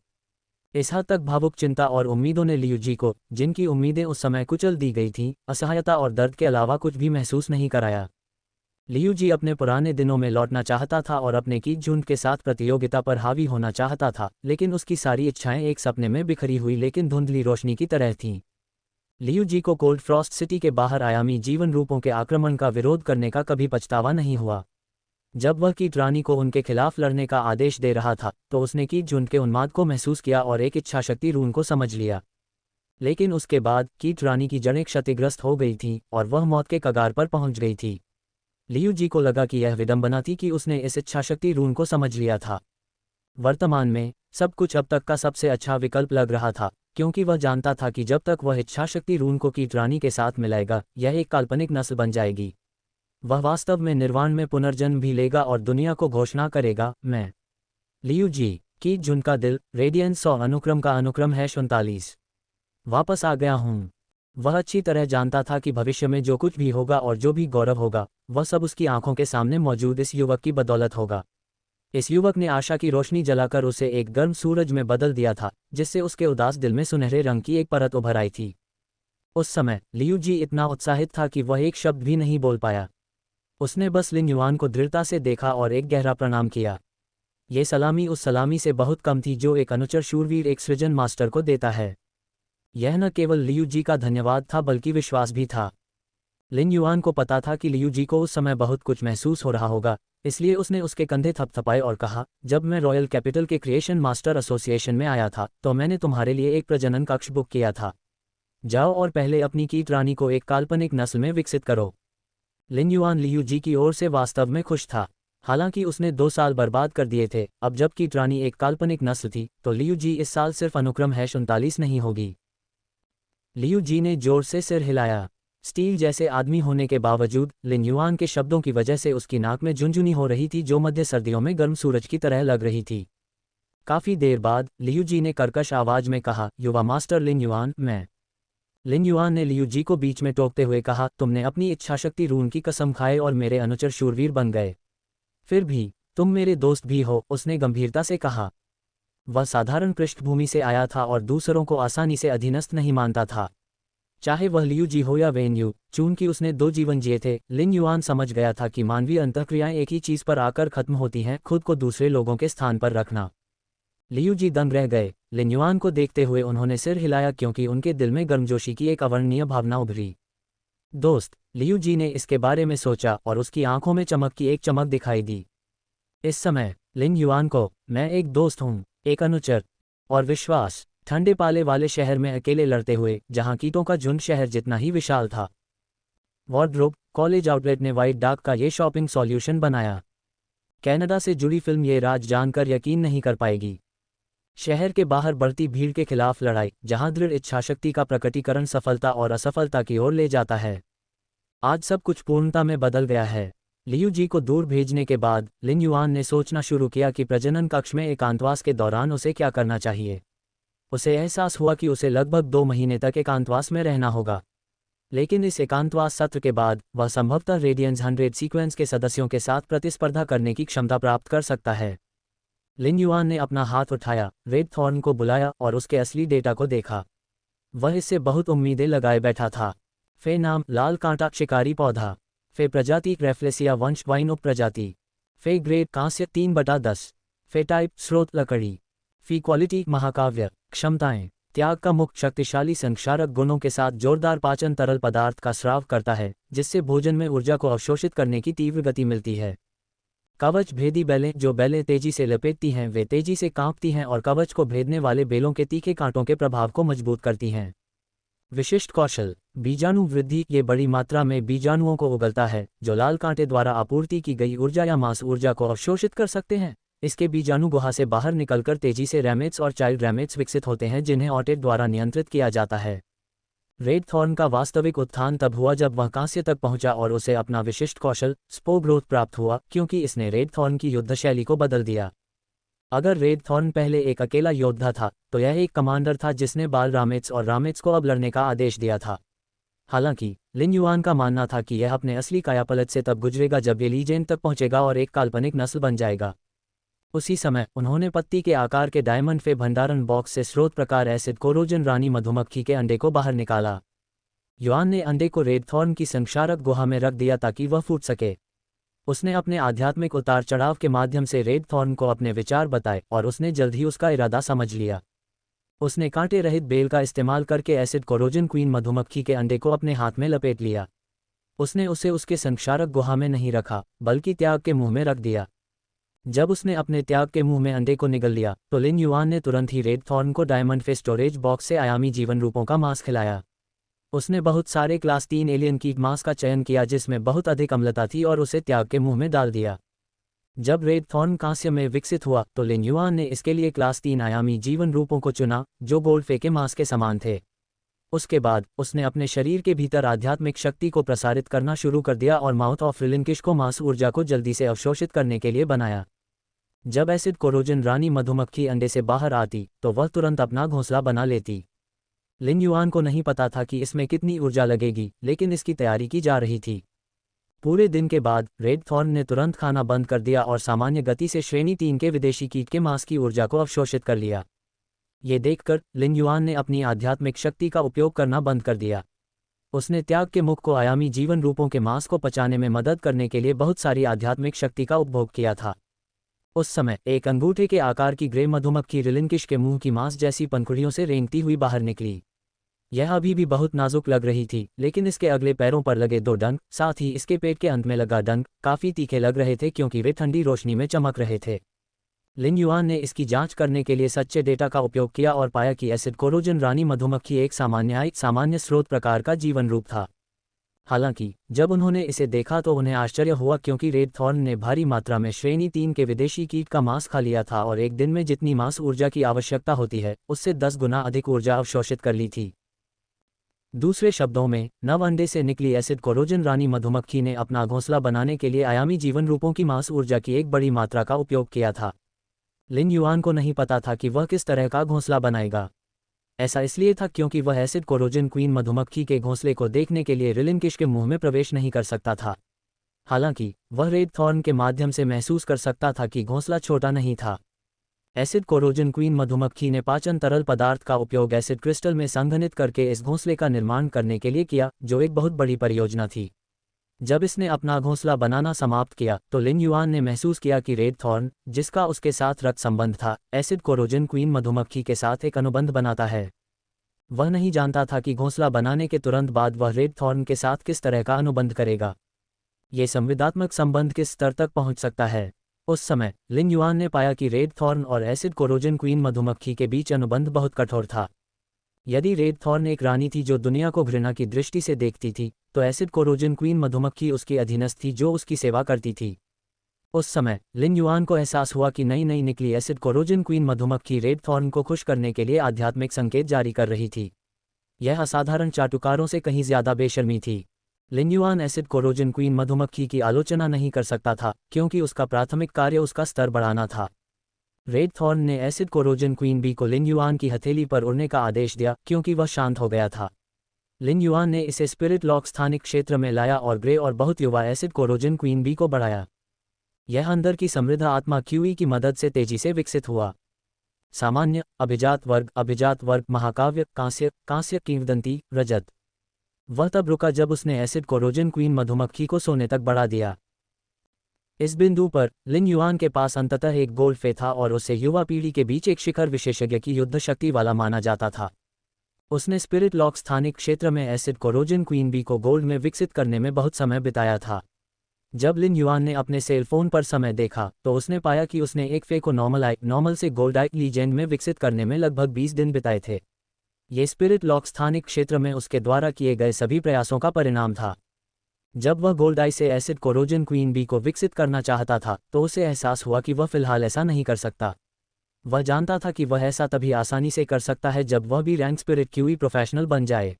Speaker 1: इस हद तक भावुक चिंता और उम्मीदों ने लियू जी को, जिनकी उम्मीदें उस समय कुचल दी गई थीं, असहायता और दर्द के अलावा कुछ भी महसूस नहीं कराया। लियू जी अपने पुराने दिनों में लौटना चाहता था और अपने कीट झुंड के साथ प्रतियोगिता पर हावी होना चाहता था, लेकिन उसकी सारी इच्छाएं एक सपने में बिखरी हुई लेकिन धुंधली रोशनी की तरह थीं। लियू जी को कोल्ड फ्रॉस्ट सिटी के बाहर आयामी जीवन रूपों के आक्रमण का विरोध करने का कभी पछतावा नहीं हुआ। जब वह कीट रानी को उनके खिलाफ लड़ने का आदेश दे रहा था, तो उसने कीट झुंड के उन्माद को महसूस किया और एक इच्छाशक्ति रून को समझ लिया। लेकिन उसके बाद कीट रानी की जड़ें क्षतिग्रस्त हो गई थीं और वह मौत के कगार पर पहुंच गई थी। लियू जी को लगा कि यह विडंबना थी कि उसने इस इच्छाशक्ति रून को समझ लिया था। वर्तमान में सब कुछ अब तक का सबसे अच्छा विकल्प लग रहा था, क्योंकि वह जानता था कि जब तक वह इच्छाशक्ति रून को कीट रानी के साथ मिलाएगा, यह एक काल्पनिक नस्ल बन जाएगी। वह वास्तव में निर्वाण में पुनर्जन्म भी लेगा और दुनिया को घोषणा करेगा, मैं लियू जी, कीट झुंड का दिल, रेडियंस 100 अनुक्रम का अनुक्रम है 39। वापस आ गया हूँ। वह अच्छी तरह जानता था कि भविष्य में जो कुछ भी होगा और जो भी गौरव होगा, वह सब उसकी आंखों के सामने मौजूद इस युवक की बदौलत होगा। इस युवक ने आशा की रोशनी जलाकर उसे एक गर्म सूरज में बदल दिया था, जिससे उसके उदास दिल में सुनहरे रंग की एक परत उभर आई थी। उस समय लियू जी इतना उत्साहित था कि वह एक शब्द भी नहीं बोल पाया। उसने बस लिन युआन को दृढ़ता से देखा और एक गहरा प्रणाम किया। ये सलामी उस सलामी से बहुत कम थी जो एक अनुचर शूरवीर एक सृजन मास्टर को देता है। यह न केवल लियू जी का धन्यवाद था बल्कि विश्वास भी था। लिन युआन को पता था कि लियू जी को उस समय बहुत कुछ महसूस हो रहा होगा, इसलिए उसने उसके कंधे थपथपाए और कहा, जब मैं रॉयल कैपिटल के क्रिएशन मास्टर एसोसिएशन में आया था तो मैंने तुम्हारे लिए एक प्रजनन कक्ष बुक किया था। जाओ और पहले अपनी कीट रानी को एक काल्पनिक नस्ल में विकसित करो। लिन युआन लियू जी की ओर से वास्तव में खुश था। हालांकि उसने 2 साल बर्बाद कर दिए थे। अब जब कीट रानी एक काल्पनिक नस्ल थी तो लियू जी इस साल सिर्फ अनुक्रम है 39 नहीं होगी। लियू जी ने जोर से सिर हिलाया। स्टील जैसे आदमी होने के बावजूद लिन युआन के शब्दों की वजह से उसकी नाक में झुनझुनी हो रही थी जो मध्य सर्दियों में गर्म सूरज की तरह लग रही थी। काफी देर बाद लियू जी ने कर्कश आवाज में कहा, युवा मास्टर लिन युआन, मैं। लिन युआन ने लियू जी को बीच में टोकते हुए कहा, तुमने अपनी इच्छाशक्ति रून की कसम खाए और मेरे अनुचर शूरवीर बन गए। फिर भी तुम मेरे दोस्त भी हो, उसने गंभीरता से कहा। वह साधारण पृष्ठभूमि से आया था और दूसरों को आसानी से अधीनस्थ नहीं मानता था, चाहे वह लियू जी हो या वेन यू। चूंकि उसने 2 जीवन जिए थे, लिन युआन समझ गया था कि मानवीय अंतःक्रियाएं एक ही चीज पर आकर खत्म होती हैं, खुद को दूसरे लोगों के स्थान पर रखना। लियू जी दंग रह गए। लिन युआन को देखते हुए उन्होंने सिर हिलाया क्योंकि उनके दिल में गर्मजोशी की एक अवर्णनीय भावना उभरी। दोस्त, लियू जी ने इसके बारे में सोचा और उसकी आंखों में चमक की एक चमक दिखाई दी। इस समय लिन युआन को, मैं एक दोस्त हूँ, एक अनुचर और विश्वास, ठंडे पाले वाले शहर में अकेले लड़ते हुए जहाँ कीटों का झुंड शहर जितना ही विशाल था। वार्डरोब कॉलेज आउटलेट ने व्हाइट डाक का ये शॉपिंग सॉल्यूशन बनाया। कनाडा से जुड़ी फिल्म ये राज जानकर यकीन नहीं कर पाएगी। शहर के बाहर बढ़ती भीड़ के खिलाफ लड़ाई, जहां दृढ़ इच्छाशक्ति का प्रकटीकरण सफलता और असफलता की ओर ले जाता है। आज सब कुछ पूर्णता में बदल गया है। लियू जी को दूर भेजने के बाद लिन युआन ने सोचना शुरू किया कि प्रजनन कक्ष में एकांतवास के दौरान उसे क्या करना चाहिए। उसे एहसास हुआ कि उसे लगभग 2 महीने तक एकांतवास में रहना होगा। लेकिन इस एकांतवास सत्र के बाद वह संभवतः रेडियंस 100 सीक्वेंस के सदस्यों के साथ प्रतिस्पर्धा करने की क्षमता प्राप्त कर सकता है। लिन युआन ने अपना हाथ उठाया, रेड थॉर्न को बुलाया और उसके असली डेटा को देखा। वह इससे बहुत उम्मीदें लगाए बैठा था। फे नाम लाल कांटा शिकारी पौधा। फे प्रजाति रेफ्लेसिया वंश वाइन उप प्रजाति। फे ग्रेड कांस्य 3/10। फे टाइप स्रोत लकड़ी। फी क्वालिटी महाकाव्य। क्षमताएं त्याग का मुक्त शक्तिशाली संक्षारक गुणों के साथ जोरदार पाचन तरल पदार्थ का स्राव करता है जिससे भोजन में ऊर्जा को अवशोषित करने की तीव्र गति मिलती है। कवच भेदी बेलें, जो बेलें तेजी से लपेटती हैं वे तेजी से कांपती हैं और कवच को भेदने वाले बेलों के तीखे कांटों के प्रभाव को मजबूत करती हैं। विशिष्ट कौशल बीजाणु वृद्धि, ये बड़ी मात्रा में बीजाणुओं को उगलता है जो लाल कांटे द्वारा आपूर्ति की गई ऊर्जा या मांस ऊर्जा को अवशोषित कर सकते हैं। इसके बीजाणु गुहा से बाहर निकलकर तेजी से रैमेट्स और चाइल्ड रैमेट्स विकसित होते हैं जिन्हें ऑटेट द्वारा नियंत्रित किया जाता है। रेड थॉर्न का वास्तविक उत्थान तब हुआ जब वह कांस्य तक पहुंचा और उसे अपना विशिष्ट कौशल स्पो ग्रोथ प्राप्त हुआ क्योंकि इसने रेड थॉर्न की युद्ध शैली को बदल दिया। अगर रेड थॉर्न पहले एक अकेला योद्धा था तो यह एक कमांडर था जिसने बाल रामेट्स और रामेट्स को अब लड़ने का आदेश दिया था। हालांकि लिन युआन का मानना था कि यह अपने असली कायापलट से तब गुजरेगा जब ये लीजेंड तक पहुंचेगा और एक काल्पनिक नस्ल बन जाएगा। उसी समय उन्होंने पत्ती के आकार के डायमंड फे भंडारण बॉक्स से स्रोत प्रकार एसिड कोरोजन रानी मधुमक्खी के अंडे को बाहर निकाला। युआन ने अंडे को रेड थॉर्न की संक्षारक गुहा में रख दिया ताकि वह फूट सके। उसने अपने आध्यात्मिक उतार चढ़ाव के माध्यम से रेड थॉर्न को अपने विचार बताए और उसने जल्द ही उसका इरादा समझ लिया। उसने कांटे रहित बेल का इस्तेमाल करके एसिड कोरोजन क्वीन मधुमक्खी के अंडे को अपने हाथ में लपेट लिया। उसने उसे उसके संक्षारक गुहा में नहीं रखा बल्कि त्याग के मुंह में रख दिया। जब उसने अपने त्याग के मुंह में अंडे को निगल लिया तो लिन युआन ने तुरंत ही रेड थॉर्न को डायमंड फे स्टोरेज बॉक्स से आयामी जीवन रूपों का मांस खिलाया। उसने बहुत सारे क्लास 3 एलियन कीट मांस का चयन किया जिसमें बहुत अधिक अम्लता थी और उसे त्याग के मुंह में डाल दिया। जब रेड थॉर्न कांस्य में विकसित हुआ तो लिन युआन ने इसके लिए क्लास 3 आयामी जीवन रूपों को चुना जो गोल्ड फे के मांस के समान थे। उसके बाद उसने अपने शरीर के भीतर आध्यात्मिक शक्ति को प्रसारित करना शुरू कर दिया और माउथ ऑफ रिलिनकिश को मांस ऊर्जा को जल्दी से अवशोषित करने के लिए बनाया। जब एसिड कोरोजन रानी मधुमक्खी अंडे से बाहर आती तो वह तुरंत अपना घोंसला बना लेती। लिन युआन को नहीं पता था कि इसमें कितनी ऊर्जा लगेगी, लेकिन इसकी तैयारी की जा रही थी। पूरे दिन के बाद रेड थॉर्न ने तुरंत खाना बंद कर दिया और सामान्य गति से श्रेणी 3 के विदेशी कीट के मांस की ऊर्जा को अवशोषित कर लिया। ये देखकर लिन युआन ने अपनी आध्यात्मिक शक्ति का उपयोग करना बंद कर दिया। उसने त्याग के मुख को आयामी जीवन रूपों के मांस को पचाने में मदद करने के लिए बहुत सारी आध्यात्मिक शक्ति का उपभोग किया था। उस समय एक अंगूठे के आकार की ग्रे मधुमक्खी रिलिनकिश के मुंह की मांस जैसी पंखुड़ियों से रेंगती हुई बाहर निकली। यह अभी भी बहुत नाजुक लग रही थी, लेकिन इसके अगले पैरों पर लगे 2 डंक, साथ ही इसके पेट के अंत में लगा डंक, काफी तीखे लग रहे थे क्योंकि वे ठंडी रोशनी में चमक रहे थे। लिन युआन ने इसकी जांच करने के लिए सच्चे डेटा का उपयोग किया और पाया कि एसिड कोरोजन रानी मधुमक्खी एक सामान्य स्रोत प्रकार का जीवन रूप था। हालांकि जब उन्होंने इसे देखा तो उन्हें आश्चर्य हुआ क्योंकि रेड थॉर्न ने भारी मात्रा में श्रेणी 3 के विदेशी कीट का मांस खा लिया था और एक दिन में जितनी मांस ऊर्जा की आवश्यकता होती है उससे 10 गुना अधिक ऊर्जा अवशोषित कर ली थी। दूसरे शब्दों में, नव अंडे से निकली एसिड कोरोजन रानी मधुमक्खी ने अपना घोंसला बनाने के लिए आयामी जीवन रूपों की मांस ऊर्जा की एक बड़ी मात्रा का उपयोग किया था। लिन युआन को नहीं पता था कि वह किस तरह का घोंसला बनाएगा। ऐसा इसलिए था क्योंकि वह एसिड कोरोजन क्वीन मधुमक्खी के घोंसले को देखने के लिए रिलिनकिश के मुंह में प्रवेश नहीं कर सकता था। हालांकि वह रेड थॉर्न के माध्यम से महसूस कर सकता था कि घोंसला छोटा नहीं था। एसिड कोरोजन क्वीन मधुमक्खी ने पाचन तरल पदार्थ का उपयोग एसिड क्रिस्टल में संघनित करके इस घोंसले का निर्माण करने के लिए किया, जो एक बहुत बड़ी परियोजना थी। जब इसने अपना घोंसला बनाना समाप्त किया तो लिन युआन ने महसूस किया कि रेड थॉर्न, जिसका उसके साथ रक्त संबंध था, एसिड कोरोजन क्वीन मधुमक्खी के साथ एक अनुबंध बनाता है। वह नहीं जानता था कि घोंसला बनाने के तुरंत बाद वह रेड थॉर्न के साथ किस तरह का अनुबंध करेगा। ये संविदात्मक संबंध किस स्तर तक पहुंच सकता है। उस समय लिन युआन ने पाया कि रेड थॉर्न और एसिड कोरोजन क्वीन मधुमक्खी के बीच अनुबंध बहुत कठोर था। यदि रेड थॉर्न एक रानी थी जो दुनिया को घृणा की दृष्टि से देखती थी, तो एसिड कोरोजन क्वीन मधुमक्खी उसकी अधीनस्थ थी जो उसकी सेवा करती थी। उस समय लिन युआन को एहसास हुआ कि नई नई निकली एसिड कोरोजन क्वीन मधुमक्खी रेड थॉर्न को खुश करने के लिए आध्यात्मिक संकेत जारी कर रही थी। यह असाधारण चाटुकारों से कहीं ज्यादा बेशर्मी थी। लिन युआन एसिड कोरोजन क्वीन मधुमक्खी की आलोचना नहीं कर सकता था, क्योंकि उसका प्राथमिक कार्य उसका स्तर बढ़ाना था। रेड थॉर्न ने एसिड कोरोजन क्वीन बी को लिन युआन की हथेली पर उड़ने का आदेश दिया, क्योंकि वह शांत हो गया था। लिन युआन ने इसे स्पिरिट लॉक स्थानिक क्षेत्र में लाया और ग्रे और बहुत युवा एसिड कोरोजन क्वीन बी को बढ़ाया। यह अंदर की समृद्ध आत्मा क्यूई की मदद से तेजी से विकसित हुआ। सामान्य, अभिजात वर्ग, महाकाव्य, कांस्य, किंवदंती, रजत। वह तब रुका जब उसने एसिड कोरोजन क्वीन मधुमक्खी को सोने तक बढ़ा दिया। इस बिंदु पर लिन युआन के पास अंततः एक गोल्ड फे था और उसे युवा पीढ़ी के बीच एक शिखर विशेषज्ञ की युद्ध शक्ति वाला माना जाता था। उसने स्पिरिट लॉक स्थानिक क्षेत्र में एसिड कोरोजन क्वीन बी को गोल्ड में विकसित करने में बहुत समय बिताया था। जब लिन युआन ने अपने सेल फोन पर समय देखा तो उसने पाया कि उसने एक फे को नॉर्मल से गोल्ड आइक लीजेंड में विकसित करने में लगभग 20 दिन बिताए थे। ये स्पिरिट लॉक स्थानिक क्षेत्र में उसके द्वारा किए गए सभी प्रयासों का परिणाम था। जब वह गोल्ड आई से एसिड कोरोजन क्वीन बी को विकसित करना चाहता था तो उसे एहसास हुआ कि वह फिलहाल ऐसा नहीं कर सकता। वह जानता था कि वह ऐसा तभी आसानी से कर सकता है जब वह भी रैंक स्पिरिट क्यूई प्रोफेशनल बन जाए।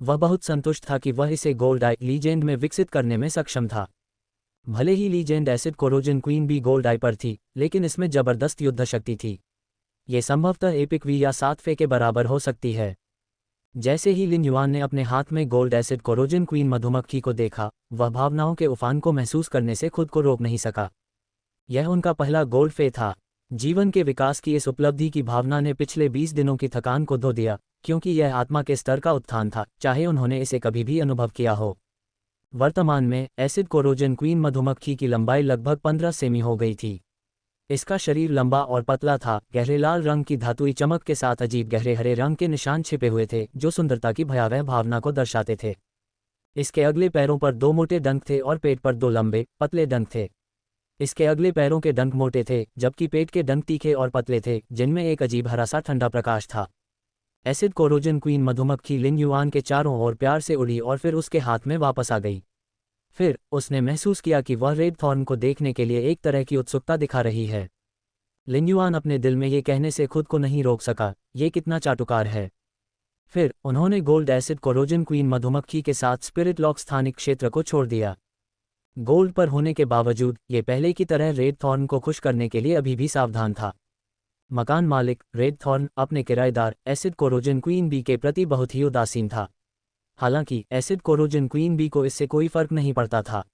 Speaker 1: वह बहुत संतुष्ट था कि वह इसे गोल्ड आई लीजेंड में विकसित करने में सक्षम था। भले ही legend acid corrosion queen bee gold eye पर थी, लेकिन इसमें जबरदस्त युद्ध शक्ति थी। ये संभवतः एपिक वी या 7 फे के बराबर हो सकती है। जैसे ही लिन युआन ने अपने हाथ में गोल्ड एसिड कोरोजन क्वीन मधुमक्खी को देखा, वह भावनाओं के उफान को महसूस करने से खुद को रोक नहीं सका। यह उनका पहला गोल्ड फे था। जीवन के विकास की इस उपलब्धि की भावना ने पिछले 20 दिनों की थकान को धो दिया, क्योंकि यह आत्मा के स्तर का उत्थान था, चाहे उन्होंने इसे कभी भी अनुभव किया हो। वर्तमान में एसिड कोरोजन क्वीन मधुमक्खी की लंबाई लगभग 15 सेमी हो गई थी। इसका शरीर लंबा और पतला था, गहरे लाल रंग की धातुई चमक के साथ अजीब गहरे हरे रंग के निशान छिपे हुए थे जो सुंदरता की भयावह भावना को दर्शाते थे। इसके अगले पैरों पर 2 मोटे डंक थे और पेट पर 2 लंबे, पतले डंक थे। इसके अगले पैरों के डंक मोटे थे, जबकि पेट के डंक तीखे और पतले थे, जिनमें एक अजीब हरा सा ठंडा प्रकाश था। एसिड कोरोजन क्वीन मधुमक्खी लिन युआन के चारों ओर प्यार से उड़ी और फिर उसके हाथ में वापस आ गई। फिर उसने महसूस किया कि वह रेड थॉर्न को देखने के लिए एक तरह की उत्सुकता दिखा रही है। लिन युआन अपने दिल में ये कहने से खुद को नहीं रोक सका, ये कितना चाटुकार है। फिर उन्होंने गोल्ड एसिड कोरोजन क्वीन मधुमक्खी के साथ स्पिरिट लॉक स्थानिक क्षेत्र को छोड़ दिया। गोल्ड पर होने के बावजूद ये पहले की तरह रेड थॉर्न को खुश करने के लिए अभी भी सावधान था। मकान मालिक रेड थॉर्न अपने किराएदार एसिड कोरोजन क्वीन बी के प्रति बहुत ही उदासीन था। हालांकि एसिड कोरोजन क्वीन बी को इससे कोई फर्क नहीं पड़ता था।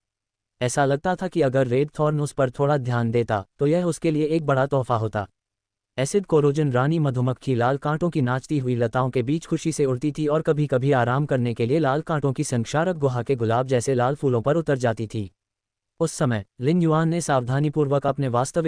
Speaker 1: ऐसा लगता था कि अगर रेड थॉर्न उस पर थोड़ा ध्यान देता तो यह उसके लिए एक बड़ा तोहफा होता। एसिड कोरोजन रानी मधुमक्खी लाल कांटों की नाचती हुई लताओं के बीच खुशी से उड़ती थी और कभी कभी आराम करने के लिए लाल कांटों की संक्षारक गुहा के गुलाब जैसे लाल फूलों पर उतर जाती थी। उस समय लिन युआन ने सावधानीपूर्वक अपने वास्तविक